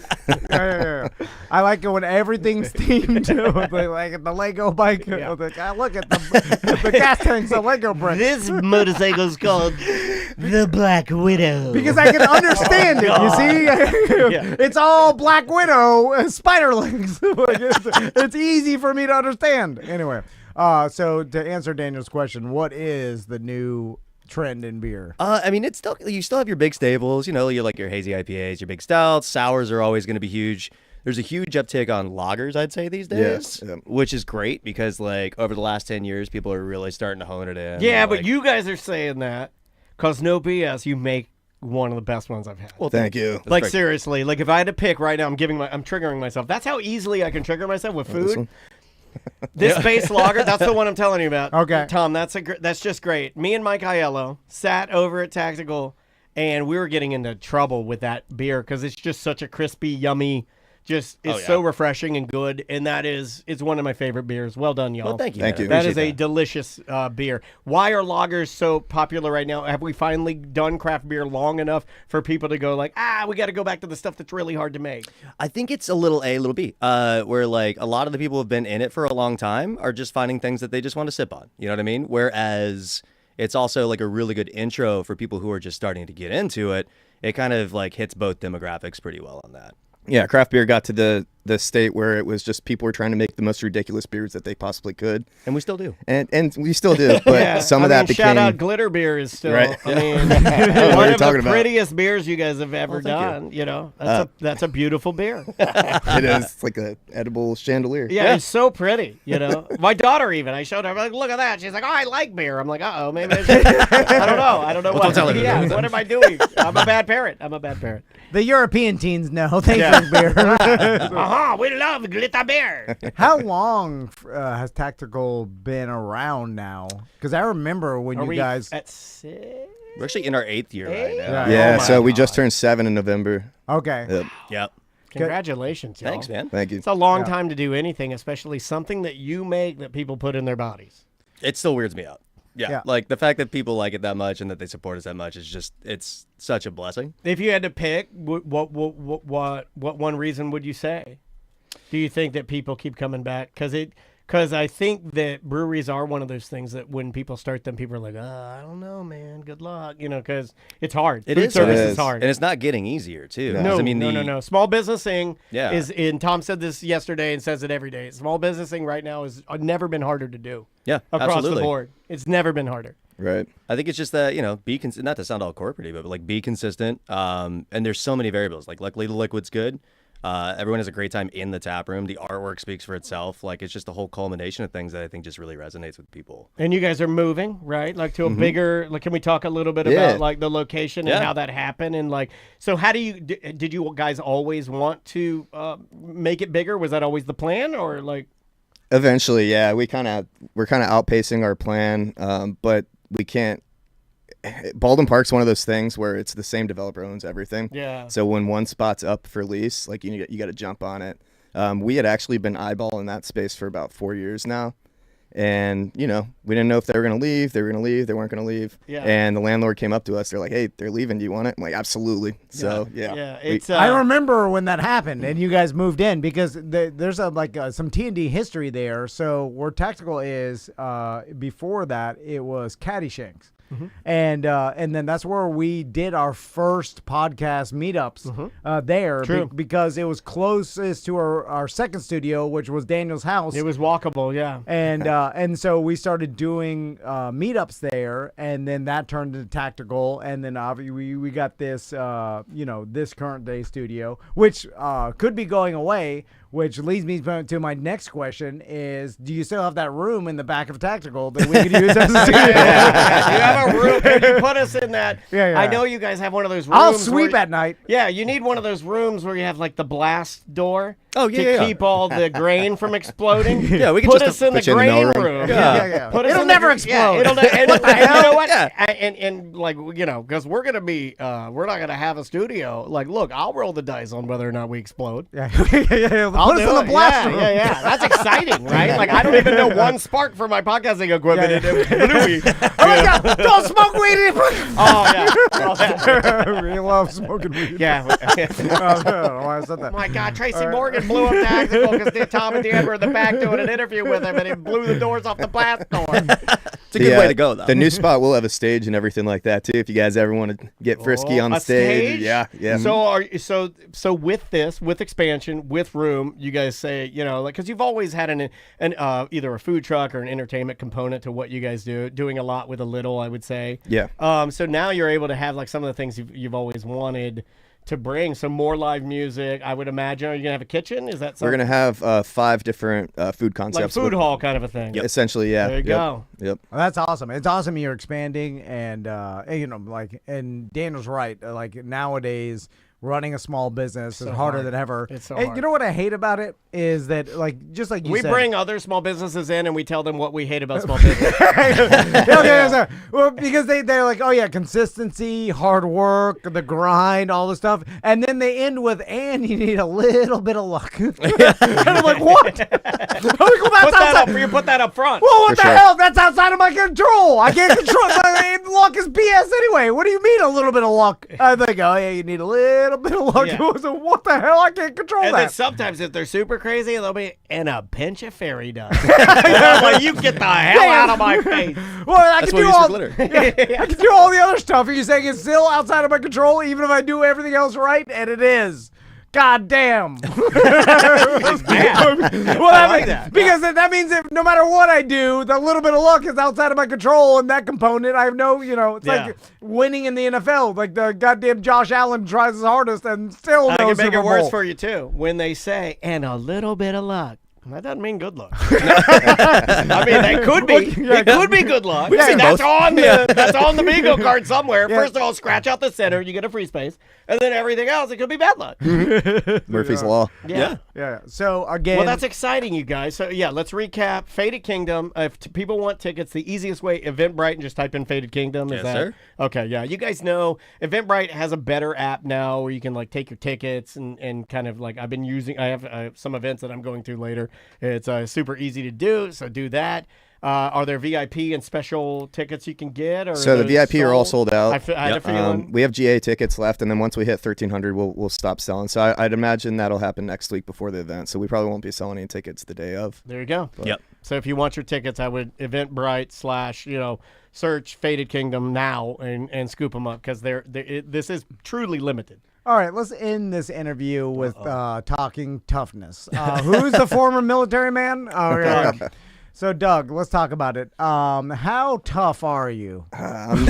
I like it when everything's themed too. Like the Lego bike. Look at the gas tank's a Lego brick. This motorcycle's called the Black Widow. Because I can understand it, you see? It's all Black Widow and Spiderlings. It's easy for me to understand. Anyway, so to answer Daniel's question, what is the new trend in beer? I mean, you still have your big staples, you like your hazy IPAs, your big stouts, sours are always going to be huge. There's a huge uptick on lagers, I'd say, these days, which is great because like over the last 10 years, people are really starting to hone it in. Yeah, but you guys are saying that because no BS, you make one of the best ones I've had. Well, thank you. Like seriously, like if I had to pick right now, I'm triggering myself. That's how easily I can trigger myself with food. This base lager, that's the one I'm telling you about. Okay. Tom, that's just great. Me and Mike Aiello sat over at Tactical, and we were getting into trouble with that beer because it's just such a crispy, yummy, so refreshing and good. And it's one of my favorite beers. Well done, y'all. Well, thank you. Thank you. That is a delicious beer. Why are lagers so popular right now? Have we finally done craft beer long enough for people to go like, we got to go back to the stuff that's really hard to make? I think it's a little A, little B, where like a lot of the people who have been in it for a long time are just finding things that they just want to sip on. You know what I mean? Whereas it's also like a really good intro for people who are just starting to get into it. It kind of like hits both demographics pretty well on that. Yeah, craft beer got to the state where it was just people were trying to make the most ridiculous beers that they possibly could, and we still do, and we still do. But some of that became shout out glitter beer is still. Right. I mean, one of the prettiest beers you guys have ever done. You know, that's a beautiful beer. It is. It's like an edible chandelier. Yeah, it's so pretty. You know, my daughter even. I showed her. I'm like, look at that. She's like, oh, I like beer. I'm like, uh oh, maybe. I don't know. I don't know what. Don't tell her. Yeah, what am I doing? I'm a bad parent. The European teens know they drink beer. We love glitter beer. How long has Tactical been around now? Because I remember when you guys at 6. We're actually in our 8th year right now. Yeah, so we just turned 7 in November. Okay. Yep. Congratulations, y'all. Thanks, man. Thank you. It's a long time to do anything, especially something that you make that people put in their bodies. It still weirds me out. Yeah, like the fact that people like it that much and that they support us that much is just—it's such a blessing. If you had to pick, what one reason would you say? Do you think that people keep coming back? Because I think that breweries are one of those things that when people start them, people are like, I don't know, man. Good luck, because it's hard. Food service is hard, and it's not getting easier too. No, I mean, no. Small businessing is. And Tom said this yesterday and says it every day. Small businessing right now has never been harder to do. Yeah, across absolutely. the board, it's never been harder. Right. I think it's just that be not to sound all corporate-y, but like be consistent. And there's so many variables. Like luckily the liquid's good. Everyone has a great time in the tap room. The artwork speaks for itself. Like it's just a whole culmination of things that I think just really resonates with people. And you guys are moving, right? Like to a bigger. Like, can we talk a little bit about like the location and how that happened? And like, so how do you did you guys always want to make it bigger? Was that always the plan, or like? Eventually, yeah. We're kind of outpacing our plan, but we can't. Baldwin Park's one of those things where it's the same developer owns everything. Yeah. So when one spot's up for lease, like you got to jump on it. We had actually been eyeballing that space for about 4 years now, and we didn't know if they were going to leave. They were going to leave. They weren't going to leave. Yeah. And the landlord came up to us. They're like, "Hey, they're leaving. Do you want it?" I'm like, "Absolutely." So Yeah. It's. I remember when that happened and you guys moved in because there's some T&D history there. So where Tactical is, before that it was Caddyshanks. Mm-hmm. And then that's where we did our first podcast meetups there because it was closest to our second studio, which was Daniel's house. It was walkable, yeah. And so we started doing meetups there, and then that turned into Tactical, and then obviously we got this this current day studio, which could be going away. Which leads me to my next question is, do you still have that room in the back of Tactical that we could use as a studio? You have a room. Can you put us in that? Yeah. I know you guys have one of those rooms. I'll sweep at night. Yeah, you need one of those rooms where you have like the blast door. Oh, yeah, to keep all the grain from exploding. Yeah, we can put just us in the grain room. Yeah. It'll never explode. What the hell? You know what? Yeah. And like, because we're going to be, we're not going to have a studio. Like, look, I'll roll the dice on whether or not we explode. Yeah. I'll put us in the blast room. Yeah. That's exciting, right? Like, I don't even know one spark for my podcasting equipment. Don't smoke weed. We love smoking weed. Yeah. I don't know why I said that. My God, Tracy Morgan blew up Tactical because Tom and Dan were in the back doing an interview with him, and he blew the doors off the blast door. It's a good way to go, though. The new spot will have a stage and everything like that too. If you guys ever want to get frisky on the stage. Yeah. So with this, with expansion, with room, you guys say, because you've always had an either a food truck or an entertainment component to what you guys do, doing a lot with a little, I would say. Yeah. So now you're able to have like some of the things you've always wanted to bring, some more live music. I would imagine. Are you gonna have a kitchen? Is that something? We're gonna have 5 different food concepts. Like food hall kind of a thing. Yep. Essentially, yeah. There you go. Yep. Well, that's awesome. It's awesome you're expanding, and and Daniel's right. Like nowadays, running a small business is harder than ever. It's so and hard. You know what I hate about it is that, just like you said, we bring other small businesses in and we tell them what we hate about small business. Well, because they're like, oh yeah, consistency, hard work, the grind, all this stuff, and then they end with, and you need a little bit of luck. And I'm like, what? You put that up front. Well, what the hell? That's outside of my control. I can't control. Luck is BS anyway. What do you mean a little bit of luck? I think, oh yeah, you need a little bit of luck. Yeah. So what the hell? I can't control and that. Then sometimes if they're super crazy, they'll be in a pinch of fairy dust. Like, you get the hell out of my face. Well, I That's can do what we use all. for glitter. I can do all the other stuff. Are you saying it's still outside of my control, even if I do everything else right? And it is. God damn. Well, because that means if no matter what I do, the little bit of luck is outside of my control, and that component I have no, it's like winning in the NFL. Like the goddamn Josh Allen tries his hardest and still no I can make Super it worse Bowl. for you too. When they say, and a little bit of luck. That doesn't mean good luck. I mean, that could be. It could be good luck. seen That's both. on the bingo card somewhere. First of all, scratch out the center, you get a free space, and then everything else, it could be bad luck. Murphy's Law. Yeah. Yeah. So again, Well, that's exciting, you guys. So yeah, let's recap. Faded Kingdom. If people want tickets, the easiest way, Eventbrite, and just type in Faded Kingdom. Is Yes, that sir. okay? Yeah, you guys know Eventbrite has a better app now where you can like take your tickets and kind of like I've been using. I have some events that I'm going to later. It's super easy to do, so do that. Are there VIP and special tickets you can get? Or So the those VIP are all sold out. I had a feeling. We have GA tickets left, and then once we hit 1,300, we'll stop selling. So I'd imagine that'll happen next week before the event. So we probably won't be selling any tickets the day of. There you go. Yep. So if you want your tickets, I would Eventbrite / search Faded Kingdom now and scoop them up because this is truly limited. all right. Let's end this interview with talking toughness. Who's the former military man? Oh, yeah. So, Doug, let's talk about it. How tough are you? Because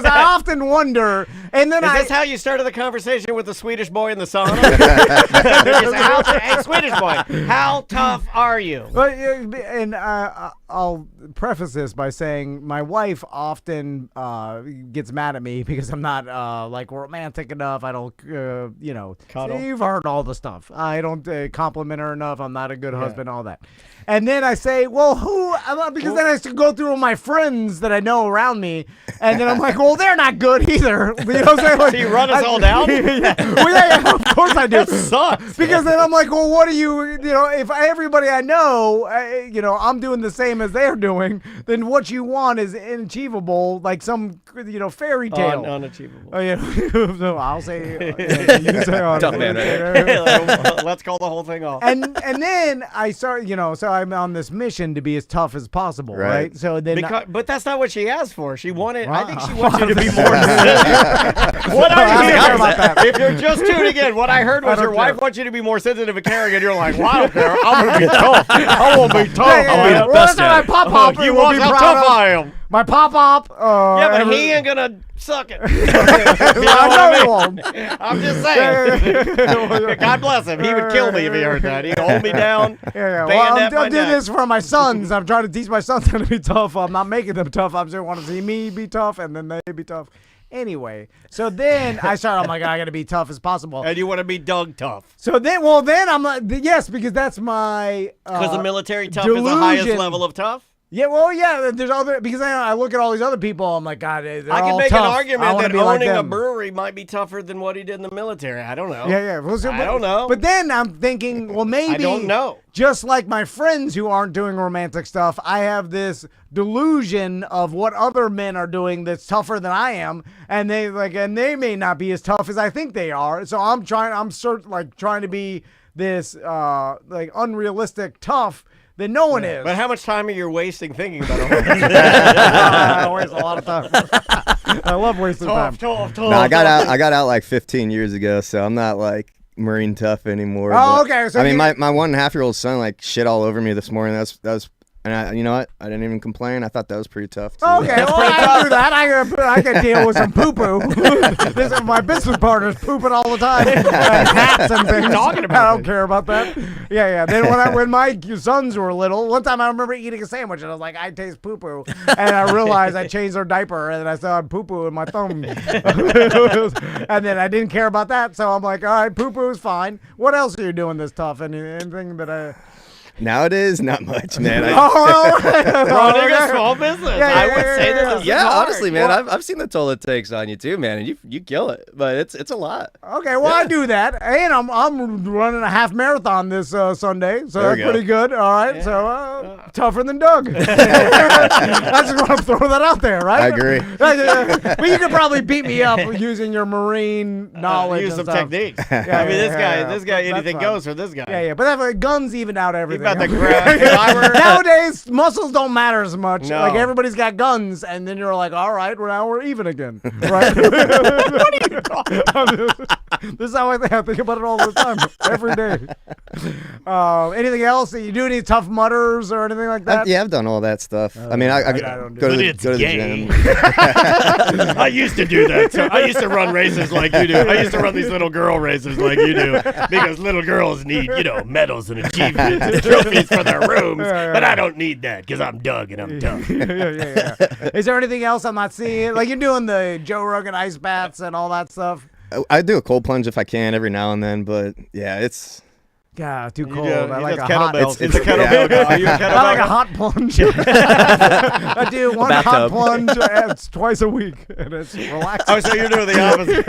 I often wonder, and then Is this how you started the conversation with the Swedish boy in the sauna? Hey, Swedish boy, how tough are you? But and I'll preface this by saying my wife often gets mad at me because I'm not like romantic enough. I don't, Cuddle. you've heard all the stuff. I don't compliment her enough. I'm not a good husband. All that. And then I say, well, because then I have to go through all my friends that I know around me, and then I'm like, well, they're not good either. You know what I'm saying? Like, So you run us all down? Yeah. Well, yeah, of course I do. That sucks. Because then I'm like, well, what do if everybody I know, I'm doing the same as they're doing, then what you want is inachievable, like some, fairy tale. Unachievable. Oh, yeah. So I'll say, you say Tough man, Let's call the whole thing off. and then I start, so I'm on this mission to be as tough as possible, right? So then, But that's not what she asked for. She wanted. I think she Wow. wants you to be more. What I I don't care heard, about that. if you're just tuning in, what I heard was I your don't wife care. wants you to be more sensitive and caring, and you're like, well, I don't care. I'm gonna be tough. I won't be tough. Yeah, I'll be yeah. the Well, best that's at what my it. pop-up You will watch be how proud tough of. I am. My pop-up. Yeah, but he ain't gonna suck it. You know I what know I he mean? won't. I'm just saying. God bless him. He would kill me if he heard that. He'd hold me down. Yeah. bayonet Well, my I'll do neck. this for my sons. I'm trying to teach my sons how to be tough. I'm not making them tough. I just want to see me be tough, and then they be tough. Anyway, so then I'm like, I got to be tough as possible. And you want to be Doug tough. So then, I'm like, yes, because that's my Because the military tough is the highest delusion. level of tough? Yeah, well, yeah. There's other because I look at all these other people. I'm like, God, they're I can all make tough. an I argument wanna that be like owning a them. brewery might be tougher than what he did in the military. I don't know. Yeah. Well, I don't know. But then I'm thinking, well, maybe I don't know. Just like my friends who aren't doing romantic stuff, I have this delusion of what other men are doing that's tougher than I am, and they may not be as tough as I think they are. So I'm trying to be this unrealistic tough that no one is. But how much time are you wasting thinking about all this? I waste a lot of time. I love wasting time. Tough. No, I got out like 15 years ago, so I'm not like Marine tough anymore. Oh, but, okay. So I mean, my 1.5-year-old son like shit all over me this morning. That was. And you know what? I didn't even complain. I thought that was pretty tough. Too. Okay, well, I do that. I can deal with some poo-poo. My business partner's pooping all the time. Hats and things. talking about? I don't care about that. Yeah. Then when my sons were little, one time I remember eating a sandwich and I was like, I taste poo-poo. And I realized I changed their diaper and I saw poo-poo in my thumb. And then I didn't care about that. So I'm like, all right, poo-poo's fine. What else are you doing this tough? Anything that I... Nowadays, not much, man. Running a small business. I would say that. Yeah, honestly, man, I've seen the toll it takes on you too, man, and you kill it, but it's a lot. Okay, well, I do that, and I'm running a half marathon this Sunday, so that's pretty good. All right, so tougher than Doug. I just want to throw that out there, right? I agree. But you could probably beat me up using your marine knowledge. Use and some stuff. techniques. Yeah, I mean, this guy, that's anything fine. goes for this guy. Yeah, but that's like guns even out everything. About the crowd. If I were- Nowadays, muscles don't matter as much. No. Like everybody's got guns, and then you're like, all right, well, now we're even again, right? What are you talking about? This is how I think about it all the time, every day. Anything else? You do any tough mutters or anything like that? Yeah, I've done all that stuff. I mean, I don't do go to it. the gym. I used to do that. So I used to run races like you do. I used to run these little girl races like you do because little girls need, medals and achievements and trophies for their rooms. But I don't need that because I'm Doug and I'm tough. Yeah. Is there anything else I'm not seeing? Like you're doing the Joe Rogan ice baths and all that stuff? I do a cold plunge if I can every now and then, but yeah, it's... God, too cold. do- I he like does a hot. kettlebells. It's a kettlebell guy. Are you a kettlebell I like a guy? hot plunge. I do one hot bathtub. plunge it's twice a week, and it's relaxing. Oh, so you're doing the opposite.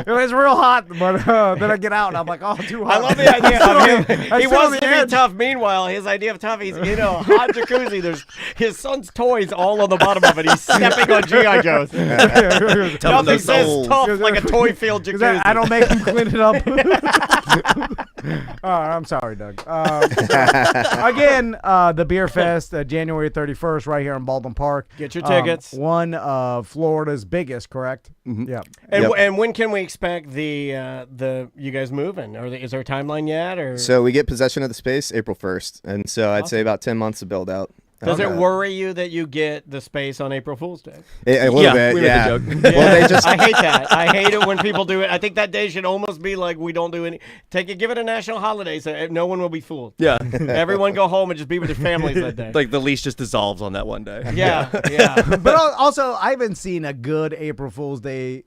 It's real hot, but then I get out and I'm like, oh, too hot. I love the idea of him. I He sit on wants the to edge. be tough. Meanwhile, his idea of tough, he's hot jacuzzi. There's his son's toys all on the bottom of it. He's stepping on GI Joes. Tough Nothing those says souls. tough like a toy field 'Cause jacuzzi. I don't make him clean it up. I'm sorry, Doug. Again, the Beer Fest, January 31st, right here in Baldwin Park. Get your tickets. One of Florida's biggest, correct? Mhm. Yeah. And when can we expect the you guys moving? Or is there a timeline yet? Or So we get possession of the space April 1st, and so I'd say about 10 months to build out. does it worry you that you get the space on April Fool's Day? A little bit, we made the yeah. joke. Well, they just... I hate that. I hate it when people do it. I think that day should almost be like we don't do any. Give it a national holiday so no one will be fooled. Yeah. Everyone go home and just be with their families that day. Like the leash just dissolves on that one day. yeah. But also, I haven't seen a good April Fool's Day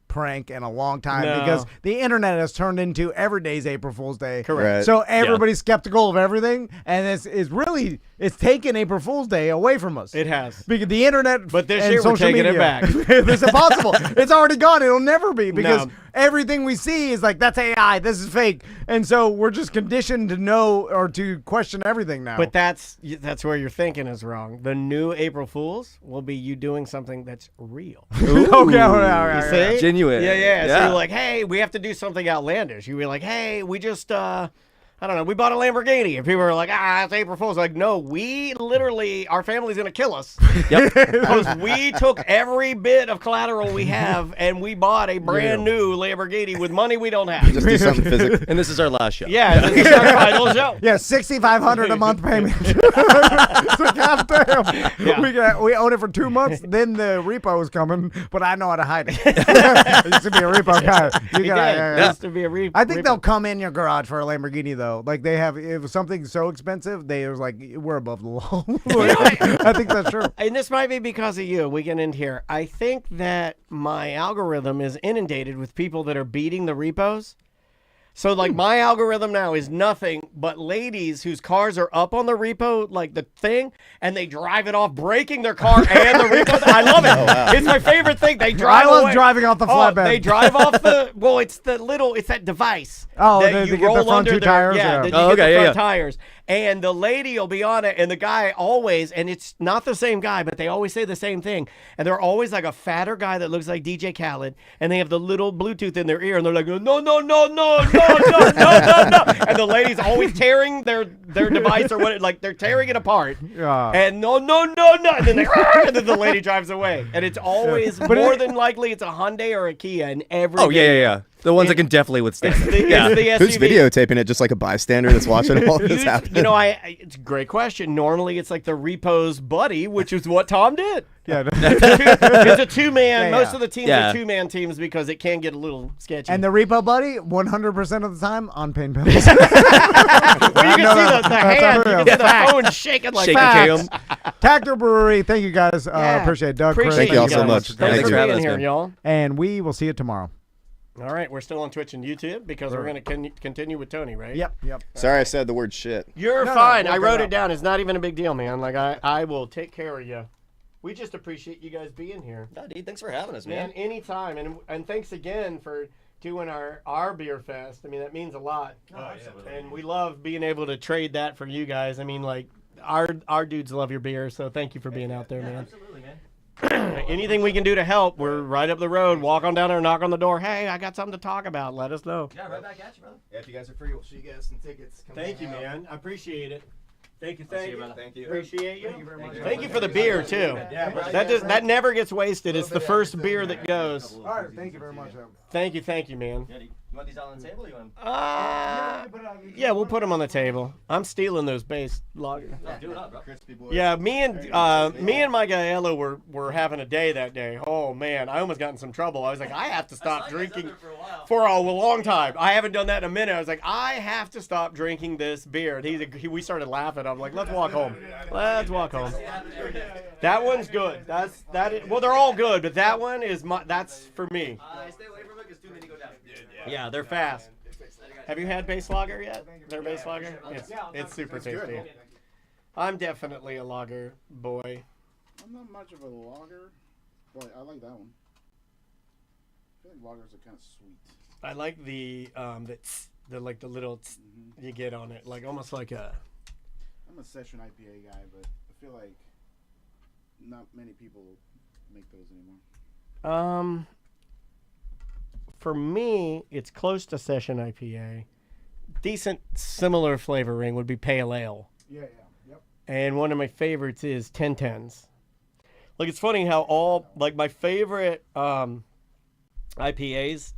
prank in a long time No. because the internet has turned into every day's April Fool's Day. Correct. Right. So everybody's skeptical of everything, and it's taken April Fool's Day away from us. It has. Because the internet, But this and year we're social taking it media, back. It's impossible. It's already gone. It'll never be because No. everything we see is like that's AI. This is fake, and so we're just conditioned to know or to question everything now. But that's where your thinking is wrong. The new April Fools will be you doing something that's real. okay, all right. You see? Genuine. Yeah. So Yeah. you're like, hey, we have to do something outlandish. You were like, hey, we just, I don't know, we bought a Lamborghini. And people are like, it's April Fool's. Like, no, we literally, our family's going to kill us. Yep. Because we took every bit of collateral we have and we bought a brand new Lamborghini with money we don't have. Just do something physical. And this is our last show. Yeah, this is our final show. Yeah, $6,500 a month payment. So goddamn, we own it for 2 months. Then the repo is coming, but I know how to hide it. I used to be a repo guy. He did. Used to be a I think they'll come in your garage for a Lamborghini though. Like they have, if something's so expensive, they was like, we're above the law. I think that's true. And this might be because of you. We get into here. I think that my algorithm is inundated with people that are beating the repos. So, like, my algorithm now is nothing but ladies whose cars are up on the repo, like the thing, and they drive it off, breaking their car and the repo. I love it. Oh, wow. It's my favorite thing. They drive I love away. driving off the flatbed. They drive off the, it's that device. Oh, that they you get the roll front under two their, tires? Yeah, Yeah. then you Oh, get the okay, front yeah. tires. And the lady will be on it, and the guy always, and it's not the same guy, but they always say the same thing. And they're always like a fatter guy that looks like DJ Khaled, and they have the little Bluetooth in their ear, and they're like, no. And the lady's always tearing their device or what, like they're tearing it apart. Yeah. And no. And then and then the lady drives away. And it's always more than likely it's a Hyundai or a Kia, and every Oh, yeah. The ones that can definitely withstand It's it. the, Yeah. it's the SUV. Who's videotaping it? Just like a bystander that's watching all this happen? You know, it's a great question. Normally, it's like the repo's buddy, which is what Tom did. Yeah. It's a two-man. Yeah, Most yeah. of the teams Yeah. are two-man teams because it can get a little sketchy. And the repo buddy, 100% of the time on pain pills. well, you can No, see no, the that's hand. You unreal. can see the phone shaking like Shaking that. cam. Tactical Brewery, thank you guys. Yeah. Appreciate it. Doug, Chris. Appreciate Thank you all you so guys. much. Thanks Thank for you. being here, man. y'all. And we will see you tomorrow. All right, we're still on Twitch and YouTube because we're going to continue with Tony, right? Yep. Sorry I said the word shit. You're No, fine. we'll I get wrote it it down. It's not even a big deal, man. Like I will take care of you. We just appreciate you guys being here. No, dude, thanks for having us, Man, anytime. And thanks again for doing our beer fest. I mean, that means a lot. And we love being able to trade that for you guys. I mean, like, our dudes love your beer, so thank you for being out there, man. Absolutely, man. Anything we can do to help, we're right up the road. Walk on down there, knock on the door. Hey, I got something to talk about. Let us know. Yeah, right back at you, brother. Yeah, if you guys are free, we'll shoot you guys some tickets. Thank you, man. I appreciate it. Thank you. Thank you. Appreciate you. Thank you for the beer too. That never gets wasted. It's the first beer that goes. All right, thank you very much. Thank you, man. You want these all on the table? Or you want? Yeah, we'll put them on the table. I'm stealing those base lager. Do it up, bro. Yeah, me and my guy Ella were having a day that day. Oh man, I almost got in some trouble. I was like, I have to stop drinking for a long time. I haven't done that in a minute. I was like, I have to stop drinking this beer. And we started laughing. I'm like, let's walk home. Let's walk home. That one's good. Well, they're all good, but that one is that's for me. Stay away from it because too many go down. Yeah, they're fast. Have you had base lager yet? Their base lager? It's super tasty. I'm definitely a lager boy. I'm not much of a lager, but I like that one. I feel like lagers are kind of sweet. I like the like the little you get on it, like almost like a. I'm a session IPA guy, but I feel like not many people make those anymore. For me, it's close to session IPA. Decent, similar flavoring would be pale ale. Yeah, yep. And one of my favorites is 1010s. Like, it's funny how my favorite IPAs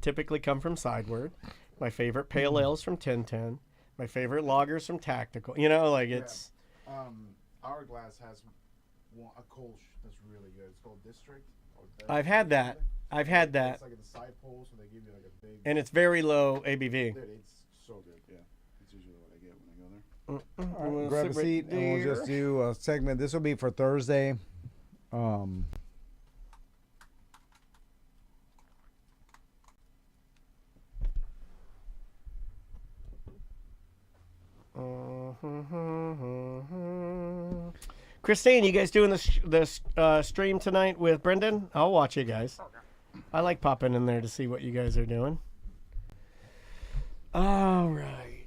typically come from Sideward. My favorite pale ales from 1010. My favorite lagers from Tactical. It's... Hourglass has a Kolsch that's really good. It's called District. I've had that. It's like a side pole, so they give you like a big... And it's very low ABV. Dude, it's so good, yeah. It's usually what I get when I go there. All right, grab a seat, and we'll just do a segment. This will be for Thursday. Christine, you guys doing this stream tonight with Brendan? I'll watch you guys. I like popping in there to see what you guys are doing. All right.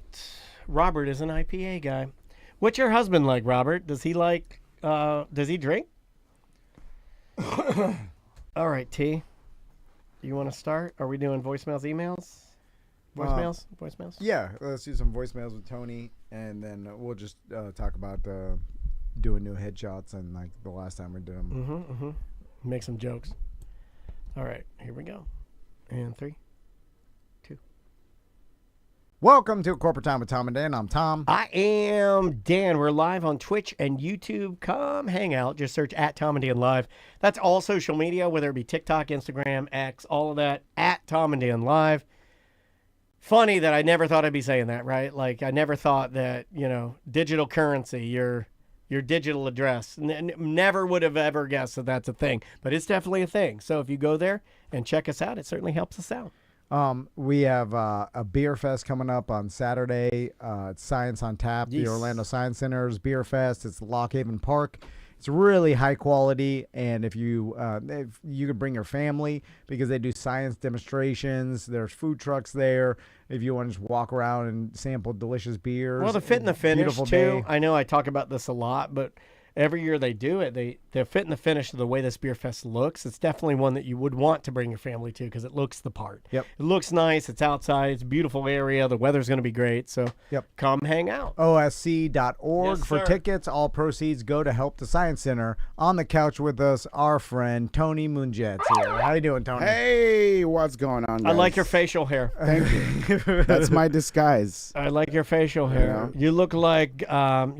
Robert is an IPA guy. What's your husband like, Robert? Does he drink? All right, T. You want to start? Are we doing voicemails, emails? Voicemails? Yeah, let's do some voicemails with Tony, and then we'll just talk about doing new headshots and like the last time we did them. Make some jokes. All right, here we go. And 3, 2. Welcome to Corporate Time with Tom and Dan. I'm Tom. I am Dan. We're live on Twitch and YouTube. Come hang out. Just search at Tom and Dan Live. That's all social media, whether it be TikTok, Instagram, X, all of that, at Tom and Dan Live. Funny that I never thought I'd be saying that, right? Like, I never thought that, digital currency, your digital address. Never would have ever guessed that that's a thing, but it's definitely a thing. So if you go there and check us out, it certainly helps us out. We have a beer fest coming up on Saturday. It's Science on Tap, the Orlando Science Center's beer fest. It's Lock Haven Park. It's really high quality, and if you could bring your family because they do science demonstrations. There's food trucks there. If you want to just walk around and sample delicious beers. Well, the fit and the finish too. Day. I know I talk about this a lot, but every year they do it. The fit and the finish of the way this beer fest looks. It's definitely one that you would want to bring your family to because it looks the part. Yep. It looks nice. It's outside. It's a beautiful area. The weather's going to be great. So come hang out. OSC.org Yes, for sir. tickets. All proceeds go to help the Science Center. On the couch with us, our friend Tony Mongiat's here. How you doing, Tony? Hey, what's going on, guys? I like your facial hair. Thank you. That's my disguise. I like your facial hair. You look like a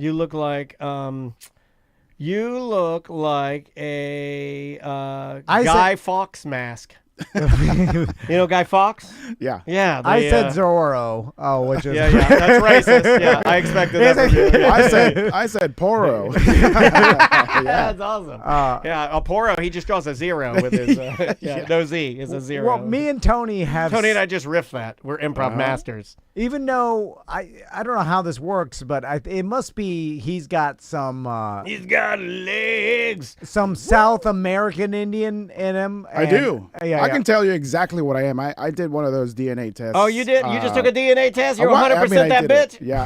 Guy Fawkes mask. You know Guy Fawkes? Yeah. Yeah. I said Zorro. Oh, which is that's racist. Yeah, I expected that from you. I said Poro. That's awesome. A Poro, he just draws a 0 with his no Z is a 0. Well, me and Tony have. Tony and I just riff that. We're improv masters. Even though I don't know how this works, but it must be he's got some. He's got legs. Some South American Indian in him. I do. Yeah, I can tell you exactly what I am. I did one of those DNA tests. Oh, you did? You just took a DNA test? You're 100% that bitch? Yeah.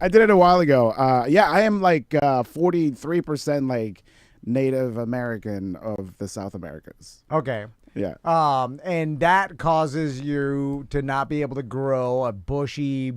I did it a while ago. I am like 43% like Native American of the South Americas. Okay. Yeah. And that causes you to not be able to grow a bushy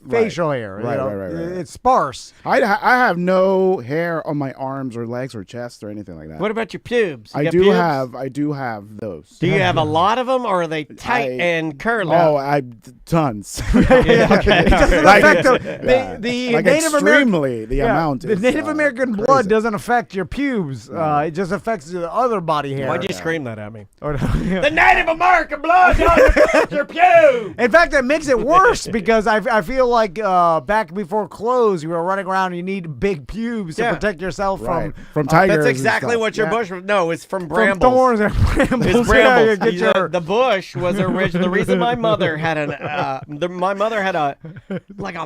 facial hair. Right, you know? right. It's sparse. I have no hair on my arms or legs or chest or anything like that. What about your pubes? You I got do pubes? I do have those. Do you have a lot of them, or are they tight and curly? Oh, tons. It doesn't affect the like Native extremely the amount. The is, Native American crazy. blood doesn't affect your pubes. It just affects the other body hair. Why'd you scream that at me? Or- The Native American blood doesn't affect your pubes. In fact, it makes it worse because I feel like back before clothes, you were running around and you need big pubes to protect yourself from tigers. That's exactly what your bush was. No, it's from brambles. From thorns and brambles. It's brambles. Yeah, The bush was original. The reason my mother had my mother had a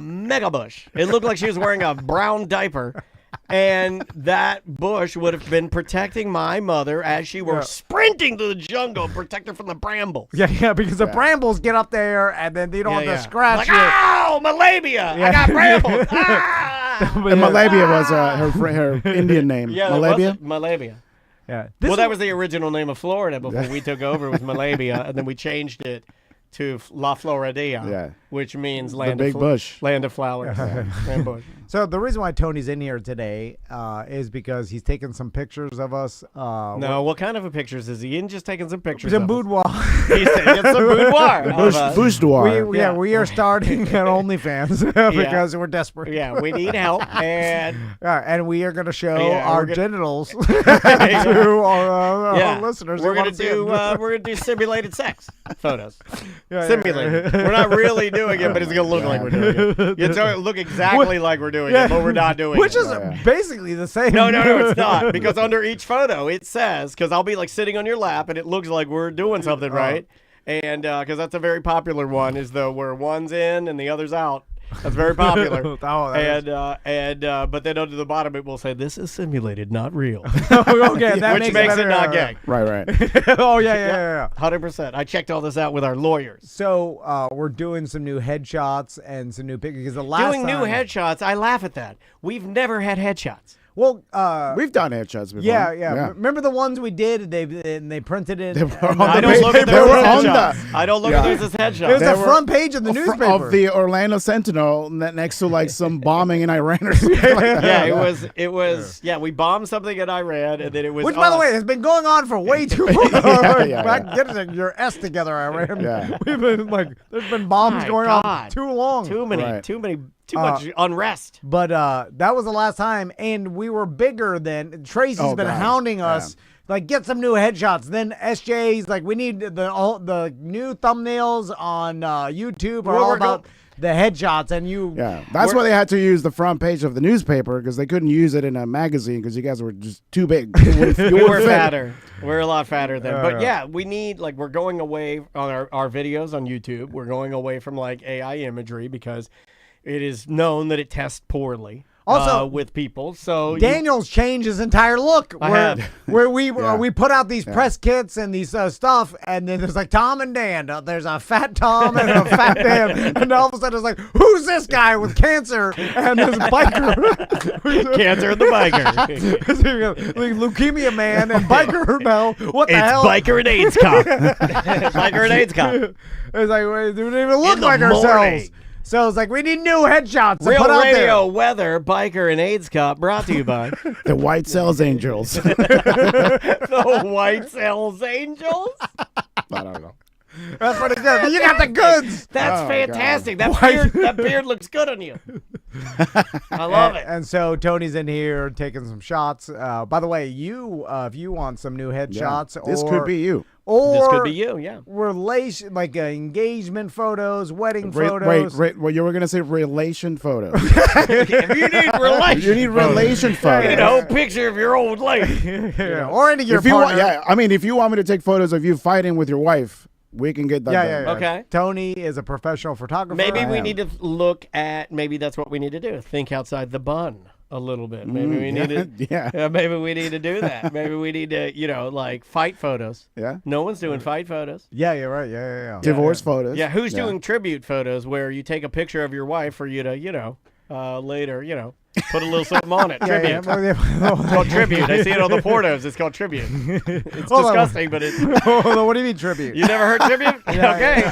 mega bush. It looked like she was wearing a brown diaper. And that bush would have been protecting my mother as she was sprinting through the jungle, protect her from the brambles. Yeah, because the brambles get up there and then they don't have to scratch like, ow, my labia! I got brambles! And Malabia was her Indian name. Yeah, Malabia? Malabia. Yeah. That was the original name of Florida before we took over. It was Malabia, and then we changed it to La Floridea, which means land big bush. Land of flowers. Land bush. So the reason why Tony's in here today is because he's taking some pictures of us. No, what kind of a pictures is he in? Just taking some pictures. Some of boudoir. He's taking some boudoir. Boudoir. We are starting an OnlyFans because we're desperate. Yeah, we need help, and we are going to show Yeah, our we're gonna- genitals to our listeners. We're who gonna wanna see do simulated sex photos. Yeah, Simulated. We're not really doing it, but it's gonna look like we're doing it. It's gonna look exactly like we're doing it, but we're not doing Which it. is basically the same. No, it's not. Because under each photo, it says, because I'll be like sitting on your lap and it looks like we're doing something, right? And because that's a very popular one, is the where one's in and the other's out. That's very popular. But then under the bottom it will say, "This is simulated, not real." Okay, that which makes it not gay. Right. Oh yeah. 100%. I checked all this out with our lawyers. So we're doing some new headshots and some new pictures. Because the last Doing new headshots, I laugh at that. We've never had headshots. Well, we've done headshots before. Yeah. Remember the ones we did? They printed it. I don't look at those headshots. I don't look at those as headshots. It was the front page of the newspaper of the Orlando Sentinel next to like some bombing in Iran or something like that. Yeah, it was. Yeah, we bombed something in Iran, and then it was. Which, by the way, has been going on for way too long. Get your S together, Iran. Yeah. We've been there's been bombs going on too long. Too many. Too much unrest. But that was the last time, and we were bigger than Tracy's been hounding us. Like, get some new headshots. Then SJ's like, we need the new thumbnails on YouTube are all about the headshots, and that's why they had to use the front page of the newspaper, because they couldn't use it in a magazine because you guys were just too big. We were fatter. We're a lot fatter then. But we need, we're going away on our videos on YouTube. We're going away from AI imagery because it is known that it tests poorly. Also, with people, so Daniel's changed his entire look. Where we put out these press kits and these stuff, and then there's Tom and Dan. There's a fat Tom and a fat Dan, and all of a sudden it's like, who's this guy with cancer and this biker? Cancer and the biker, leukemia man and biker now. What the hell? It's biker and AIDS cop. Biker and AIDS cop. It's like we don't even look like ourselves. So it's we need new headshots to Real put out Radio there. Weather, Biker and AIDS Cop, brought to you by the White Cells Angels. The White Cells Angels? I don't know. That's pretty good. You got the goods. That's fantastic. That beard looks good on you. I love it. And so Tony's in here taking some shots. By the way, if you want some new headshots, this could be you. Or this could be you, relation, engagement photos, wedding photos. Wait. Well, you were gonna say relation photos. If you need relation, you need relation photos. Picture of your old lady, or any of your partner. If you want me to take photos of you fighting with your wife, we can get that done. Okay. Tony is a professional photographer. Maybe we need to look at. Maybe that's what we need to do. Think outside the bun a little bit. Maybe we need to. Maybe we need to do that. Maybe we need to, fight photos. Yeah. No one's doing fight photos. Yeah, you're right. Yeah. Divorce photos. Yeah. Who's doing tribute photos where you take a picture of your wife for you to, later, Put a little something on it. Tribute. It's called tribute. I see it on the pornos. It's called tribute. It's disgusting, but it's. Hold on, what do you mean tribute? You never heard tribute? Okay.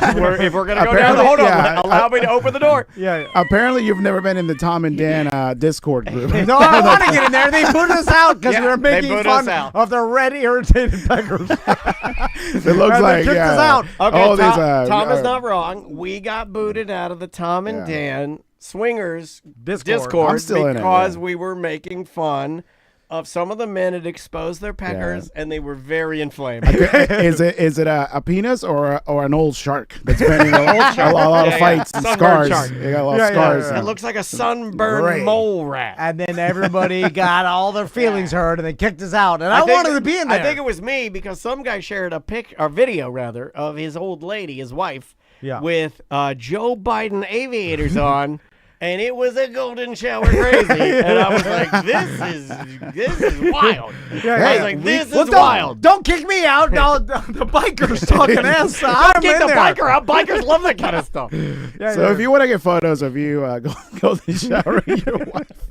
If we're gonna go down, hold on. Allow me to open the door. Yeah. Apparently, you've never been in the Tom and Dan Discord group. No, I want to get in there. They booted us out because we were making fun out. of the red irritated peckers. It looks like kicked us out. Okay, all Tom is not wrong. We got booted out of the Tom and Dan Swingers Discord I'm still because in it, we were making fun of some of the men that exposed their peckers, and they were very inflamed. Is it a penis or an old shark that's been in a lot of fights and scars? Shark. They got a lot of scars. It looks like a sunburned mole rat. And then everybody got all their feelings hurt, and they kicked us out. And I wanted to be in there. I think it was me because some guy shared a video rather of his old lady, his wife, with Joe Biden aviators on. And it was a golden shower crazy. And I was like, this is wild. I was like, this is wild. Don't kick me out. No, the biker's talking ass. Don't kick the biker out. Bikers love that kind of stuff. So if you want to get photos of you golden showering your wife.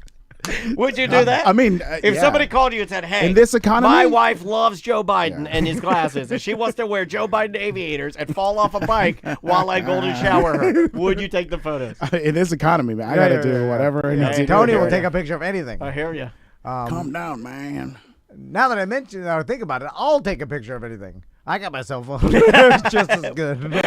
Would you do that? I mean, if somebody called you and said, "Hey, in this economy, my wife loves Joe Biden and his glasses, and she wants to wear Joe Biden aviators and fall off a bike while I golden shower her," would you take the photos? In this economy, man, I gotta do whatever. Tony will take a picture of anything. I hear you. Calm down, man. Now that I mention it, I think about it, I'll take a picture of anything. I got my cell phone. It's just as good.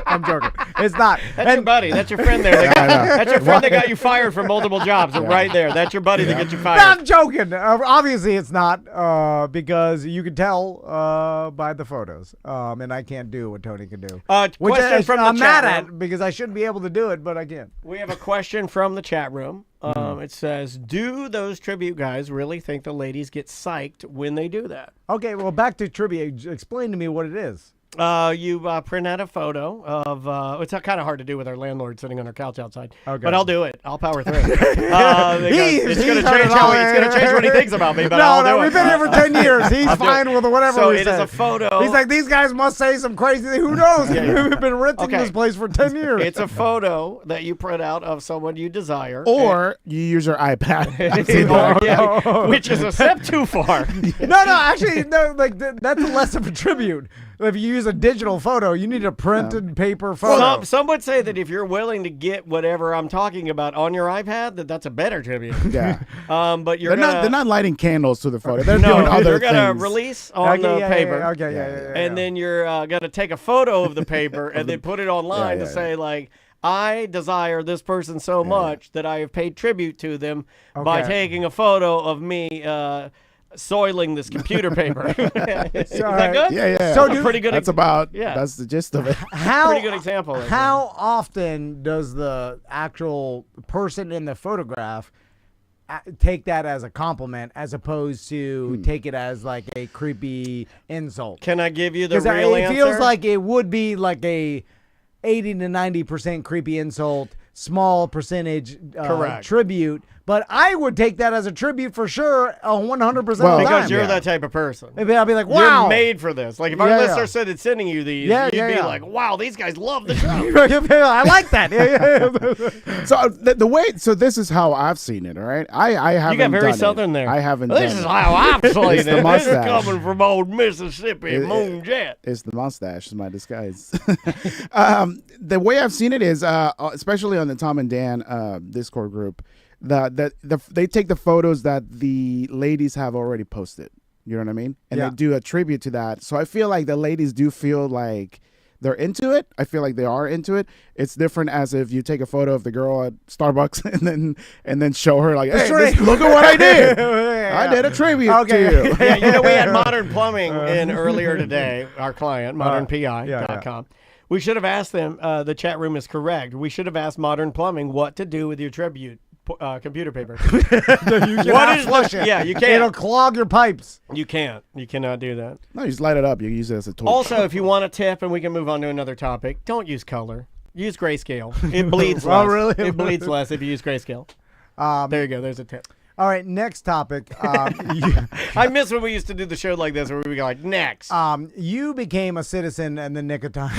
I'm joking. It's not. That's your buddy. That's your friend there. That's your friend that got you fired from multiple jobs. Right there. That's your buddy that gets you fired. No, I'm joking. Obviously, it's not because you can tell by the photos. And I can't do what Tony can do. Which question from the I'm chat mad room. at because I should be able to do it, but I can't. We have a question from the chat room. It says, do those tribute guys really think the ladies get psyched when they do that? Okay, well, back to trivia. Explain to me what it is. You print out a photo of it's kind of hard to do with our landlord sitting on our couch outside. Okay. But I'll do it. I'll power through it. It's going to change what he thinks about me. But no, we've been here for 10 years. He's fine with whatever so we it say. is a photo. He's like, these guys must say some crazy thing. Who knows? We've been renting this place for 10 years. It's a photo that you print out of someone you desire. Or you use your iPad. Which is a step too far. No, actually, no. Like that's less of a tribute. If you use a digital photo, you need a printed paper photo. Some would say that if you're willing to get whatever I'm talking about on your iPad, that's a better tribute. Yeah. But they're not lighting candles to the photo. They're doing other things. You're gonna release on the paper. And then you're gonna take a photo of the paper and then put it online to say like, I desire this person so much that I have paid tribute to them by taking a photo of me soiling this computer paper. Is that good? Yeah. So pretty good. That's that's the gist of it. Pretty good example. How often does the actual person in the photograph take that as a compliment as opposed to take it as like a creepy insult? Can I give you the real answer? It feels like it would be like a 80 to 90% creepy insult, small percentage tribute. But I would take that as a tribute for sure, 100% of the time. Because you're that type of person. Maybe I'll be like, wow. You're made for this. Like, if our listener started sending you these, you'd be like, wow, these guys love the show. I like that. So the way, this is how I've seen it, all right? I haven't You got very done southern it. there. I haven't done This is it. how I've seen it. The mustache. This is coming from old Mississippi, Mongiat. It's the mustache is my disguise. The way I've seen it is, especially on the Tom and Dan Discord group, they take the photos that the ladies have already posted. You know what I mean? And they do a tribute to that. So I feel like the ladies do feel like they're into it. I feel like they are into it. It's different as if you take a photo of the girl at Starbucks and then show her like, hey, look at what I did. I did a tribute to you. Yeah, we had Modern Plumbing in earlier today, our client, modernpi.com. We should have asked them, the chat room is correct, we should have asked Modern Plumbing what to do with your tribute computer paper. You cannot flush it. Yeah, you can't. It'll clog your pipes. You can't. You cannot do that. No, you just light it up. You use it as a torch. Also, if you want a tip, and we can move on to another topic, don't use color. Use grayscale. It bleeds less. Oh, really? It bleeds less if you use grayscale. There you go. There's a tip. All right, next topic. I miss when we used to do the show like this, where we go like, next. You became a citizen in the nick of time.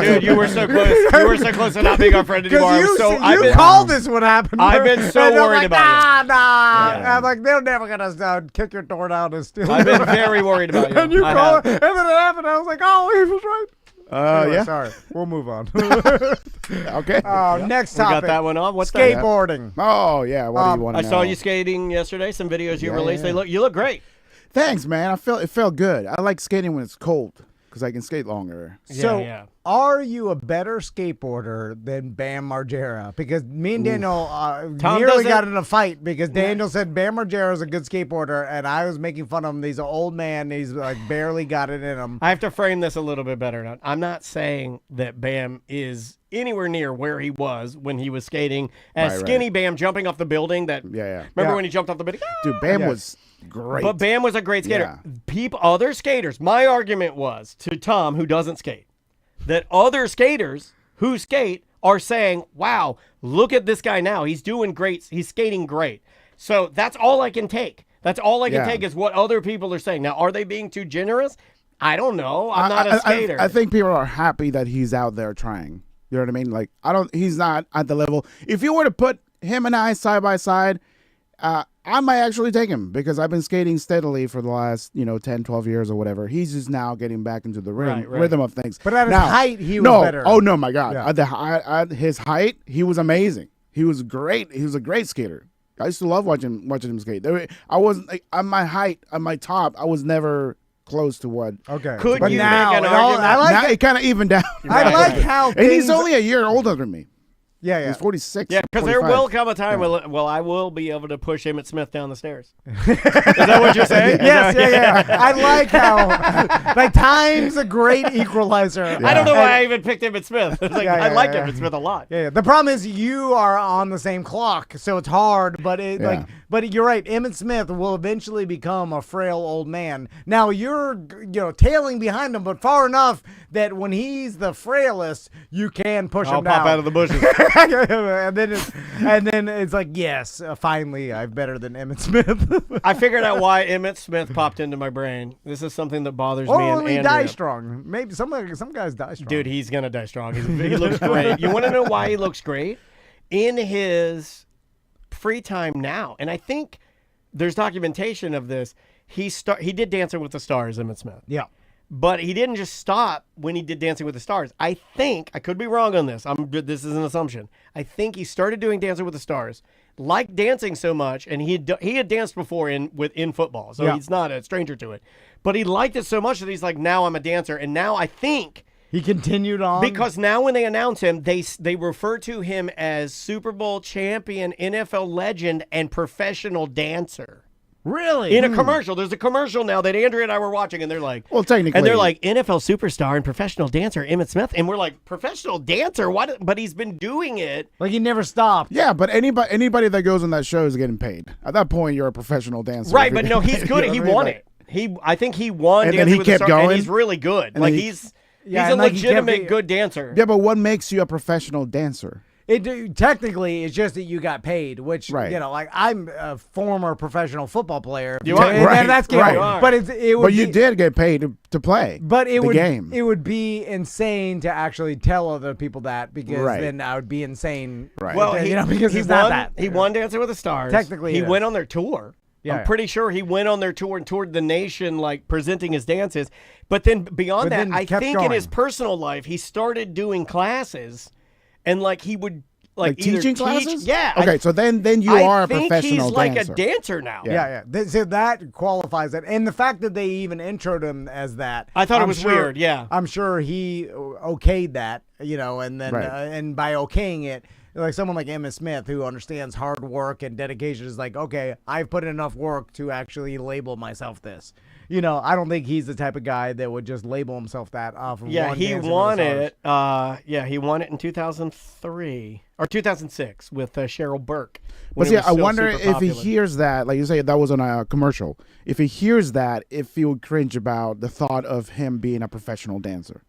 Dude, you were so close. You were so close to not being our friend anymore. You called this what happened. I've been so worried about it. Nah. Yeah. I'm like, they're never gonna kick your door down and steal. I've been very worried about you. And you called, and then it happened. I was like, oh, he was right. Anyway, Yeah. Sorry. We'll move on. Okay. Next We topic. got that one on. What's skateboarding? Oh yeah. What do you want to I know? saw you skating yesterday. Some videos you released. Yeah. You look great. Thanks, man. It felt good. I like skating when it's cold because I can skate longer. So, are you a better skateboarder than Bam Margera? Because me and Daniel Tom nearly doesn't- got in a fight because Daniel said Bam Margera is a good skateboarder, and I was making fun of him. He's an old man. He's like barely got it in him. I have to frame this a little bit better now. I'm not saying that Bam is anywhere near where he was when he was skating as skinny Bam jumping off the building. Remember when he jumped off the building? Dude, Bam was great. But Bam was a great skater. Other skaters, my argument was to Tom, who doesn't skate, that other skaters who skate are saying, wow, look at this guy now. He's doing great. He's skating great. So that's all I can take. That's all I can take is what other people are saying. Now, are they being too generous? I don't know. I'm not a skater. I think people are happy that he's out there trying. You know what I mean? Like, he's not at the level. If you were to put him and I side by side, I might actually take him because I've been skating steadily for the last, 10, 12 years or whatever. He's just now getting back into the rhythm of things. But at his height, he was better. Oh, no, my God. Yeah. At his height, he was amazing. He was great. He was a great skater. I used to love watching him skate. I wasn't, like, at my height, at my top, I was never close to what. Okay. Could but you now, make an argument? I like now it kind of evened down. I like how And he's only a year older than me. Yeah. He's 46. Yeah, because there will come a time well, I will be able to push Emmett Smith down the stairs. Is that what you're saying? Yes, yeah. I like how like time's a great equalizer. I don't know why I even picked Emmett Smith. It's like, I like Emmett Smith a lot. Yeah. The problem is you are on the same clock, so it's hard. But but you're right. Emmett Smith will eventually become a frail old man. Now you're tailing behind him, but far enough that when he's the frailest, you can push him down. I'll pop out of the bushes. and then it's like, yes, finally, I'm better than Emmett Smith. I figured out why Emmett Smith popped into my brain. This is something that bothers me and he Andrea. dies strong. Maybe some guys die strong. Dude, he's gonna die strong. He looks great. You want to know why he looks great? In his free time now, and I think there's documentation of this. He did Dancing with the Stars, Emmett Smith. Yeah. But he didn't just stop when he did Dancing with the Stars. I think, I could be wrong on this. This is an assumption. I think he started doing Dancing with the Stars, liked dancing so much, and he had danced before in football, so he's not a stranger to it. But he liked it so much that he's like, now I'm a dancer. And now I think he continued on. Because now when they announce him, they refer to him as Super Bowl champion, NFL legend, and professional dancer. Really? In a commercial. There's a commercial now that Andrea and I were watching, and they're like, well, technically. And they're like, NFL superstar and professional dancer, Emmett Smith. And we're like, professional dancer? What? But he's been doing it. Like he never stopped. Yeah, but anybody that goes on that show is getting paid. At that point, you're a professional dancer. Right, but no, he's good. He won it. I think he won. And then he kept going. And he's really good. Like he's a legitimate good dancer. Yeah, but what makes you a professional dancer? Technically, it's just that you got paid, which, like I'm a former professional football player. You are. And that's right. But you did get paid to play. But it would be insane to actually tell other people that because then I would be insane. Right. Well, because it's not that. He won Dancing with the Stars. Technically, he went on their tour. Yeah, I'm pretty sure he went on their tour and toured the nation, like presenting his dances. But then beyond that, I think in his personal life, he started doing classes. And like he would like teaching classes? Yeah. Okay, so then you are a professional dancer. I think he's like a dancer now. Yeah. So that qualifies it. And the fact that they even introed him as that. I thought it was weird, yeah. I'm sure he okayed that, and then and by okaying it, like someone like Emmitt Smith who understands hard work and dedication is like, okay, I've put in enough work to actually label myself this. I don't think he's the type of guy that would just label himself that off of one he won it. He won it in 2003 or 2006 with Cheryl Burke. But see, I wonder if he hears that, like you say, that was on a commercial. If he hears that, if he would cringe about the thought of him being a professional dancer.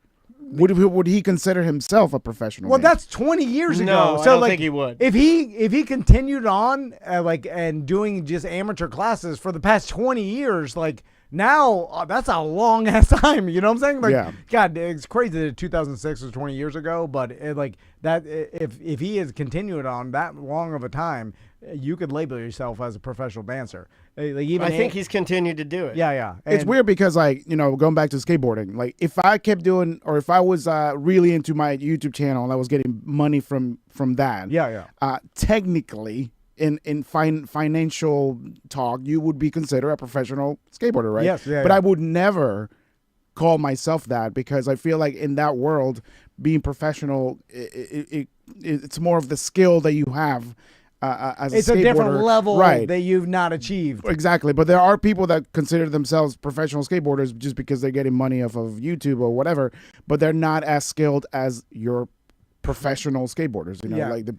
would he consider himself a professional? Well, maker? that's 20 years ago. No, so I don't like, think he would. If he continued on and doing just amateur classes for the past 20 years, like now that's a long ass time. You know what I'm saying? Like, Yeah. God, it's crazy that 2006 was 20 years ago, but if he has continued on that long of a time, you could label yourself as a professional dancer. Like even I think he's continued to do it. Yeah. It's And- weird because, like, you know, going back to skateboarding, like if I kept doing, or if I was really into my YouTube channel and I was getting money from that, technically in financial talk, you would be considered a professional skateboarder, right? Yes, but I would never call myself that because I feel like in that world, being professional, it's more of the skill that you have. As it's a a different skateboarder. level Right. that you've not achieved. Exactly, but there are people that consider themselves professional skateboarders just because they're getting money off of YouTube or whatever, but they're not as skilled as your professional skateboarders. You know, Yeah. like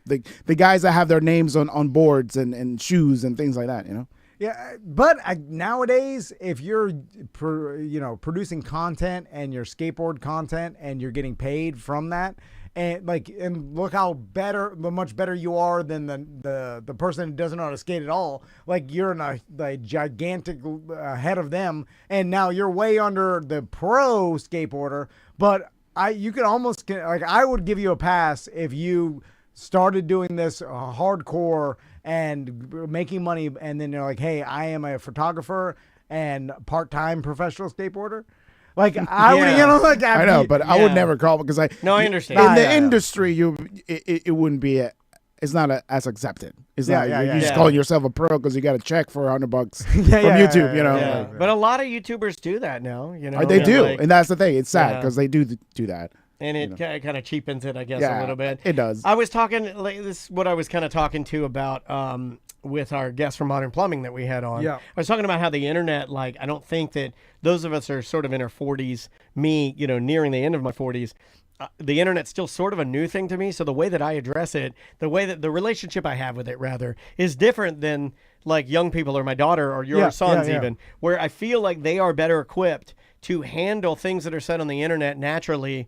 the guys that have their names on boards and shoes and things like that. You know. Yeah, but nowadays, if you're producing content and your skateboard content and you're getting paid from that, and look how much better you are than the person who doesn't know how to skate at all. Like you're in a gigantic head of them, and now you're way under the pro skateboarder. But you could almost I would give you a pass if you started doing this hardcore and making money, and then you're like, hey, I am a photographer and part-time professional skateboarder. Like I would, I know, but I would never call because I understand. In the industry, it wouldn't be it's not as accepted. It's not you're just calling yourself a pro because you got a check for $100 from YouTube. You know, Yeah. But a lot of YouTubers do that now. You know, they do, like, and that's the thing. It's sad because they do that. And it kind of cheapens it, I guess, a little bit. It does. I was talking, this is what I was kind of talking to about with our guest from Modern Plumbing that we had on. Yeah. I was talking about how the internet, like, I don't think that those of us are sort of in our 40s, me, you know, nearing the end of my 40s, the internet's still sort of a new thing to me. So the way that I address it, the way that the relationship I have with it, rather, is different than like young people or my daughter or your sons even, where I feel like they are better equipped to handle things that are said on the internet naturally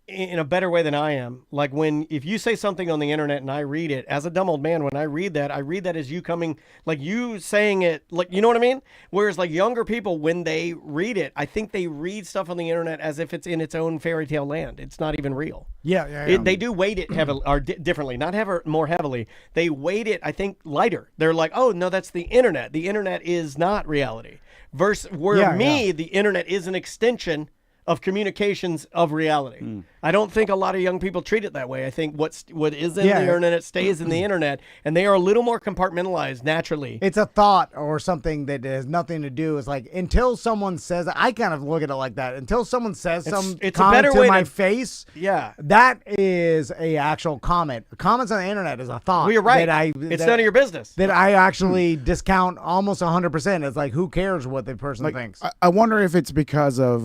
in a better way than I am. Like if you say something on the internet and I read it, as a dumb old man, when I read that as you coming, like you saying it, like, you know what I mean? Whereas like younger people, when they read it, I think they read stuff on the internet as if it's in its own fairy tale land. It's not even real. They do weight it heavily, or differently, not more heavily. They weight it, I think, lighter. They're like, oh no, that's the internet. The internet is not reality. Versus the internet is an extension of communications of reality. I don't think a lot of young people treat it that way. I think what is in the internet stays in the internet, and they are a little more compartmentalized naturally. It's a thought or something that has nothing to do. It's like until someone says, I kind of look at it like that. Until someone says it's comment a better to way my to, face, yeah, that is a actual comment. Comments on the internet is a thought. Well, you're right. It's none of your business. That I actually discount almost 100%. It's like, who cares what the person thinks? I wonder if it's because of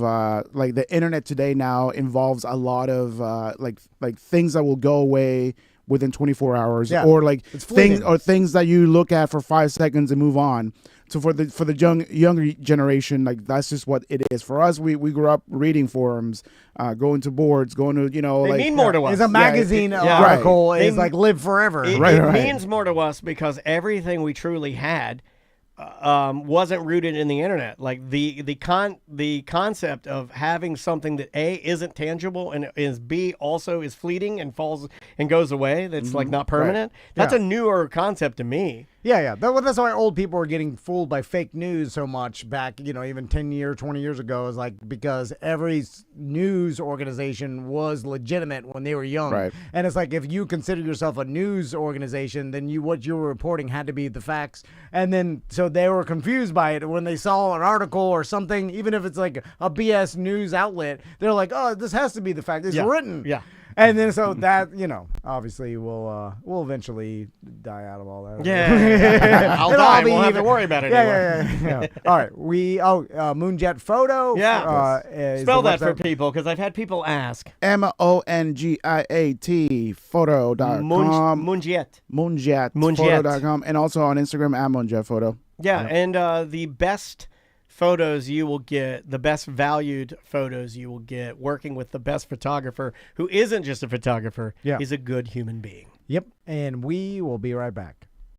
like the internet today now involves a lot of like things that will go away within 24 hours, or like things that you look at for 5 seconds and move on. So for the younger generation, like that's just what it is. For us, we grew up reading forums, going to boards, going to they mean more to us. It's a magazine article. Right. It's like live forever. It means more to us because everything we truly had wasn't rooted in the internet. Like the concept of having something that A, isn't tangible, and is B, also is fleeting and falls and goes away, that's like not permanent. That's a newer concept to me. Yeah. That's why old people are getting fooled by fake news so much back, even 10 years, 20 years ago, is like because every news organization was legitimate when they were young. Right. And it's like if you consider yourself a news organization, then what you were reporting had to be the facts. And then so they were confused by it when they saw an article or something, even if it's like a BS news outlet, they're like, oh, this has to be the fact. It's written. Yeah. And then so that, obviously we'll eventually die out of all that. Yeah. I'll die. We'll have to worry about it anyway. Yeah. All right. Mongiat Photo. Yeah. Spell that for people, because I've had people ask. Mongiat photo.com. Mongiat. Photo.com. And also on Instagram at Mongiat Photo. Yeah. And the best photos you will get, the best valued photos you will get working with the best photographer who isn't just a photographer, Yeah. he's a good human being. Yep. And we will be right back.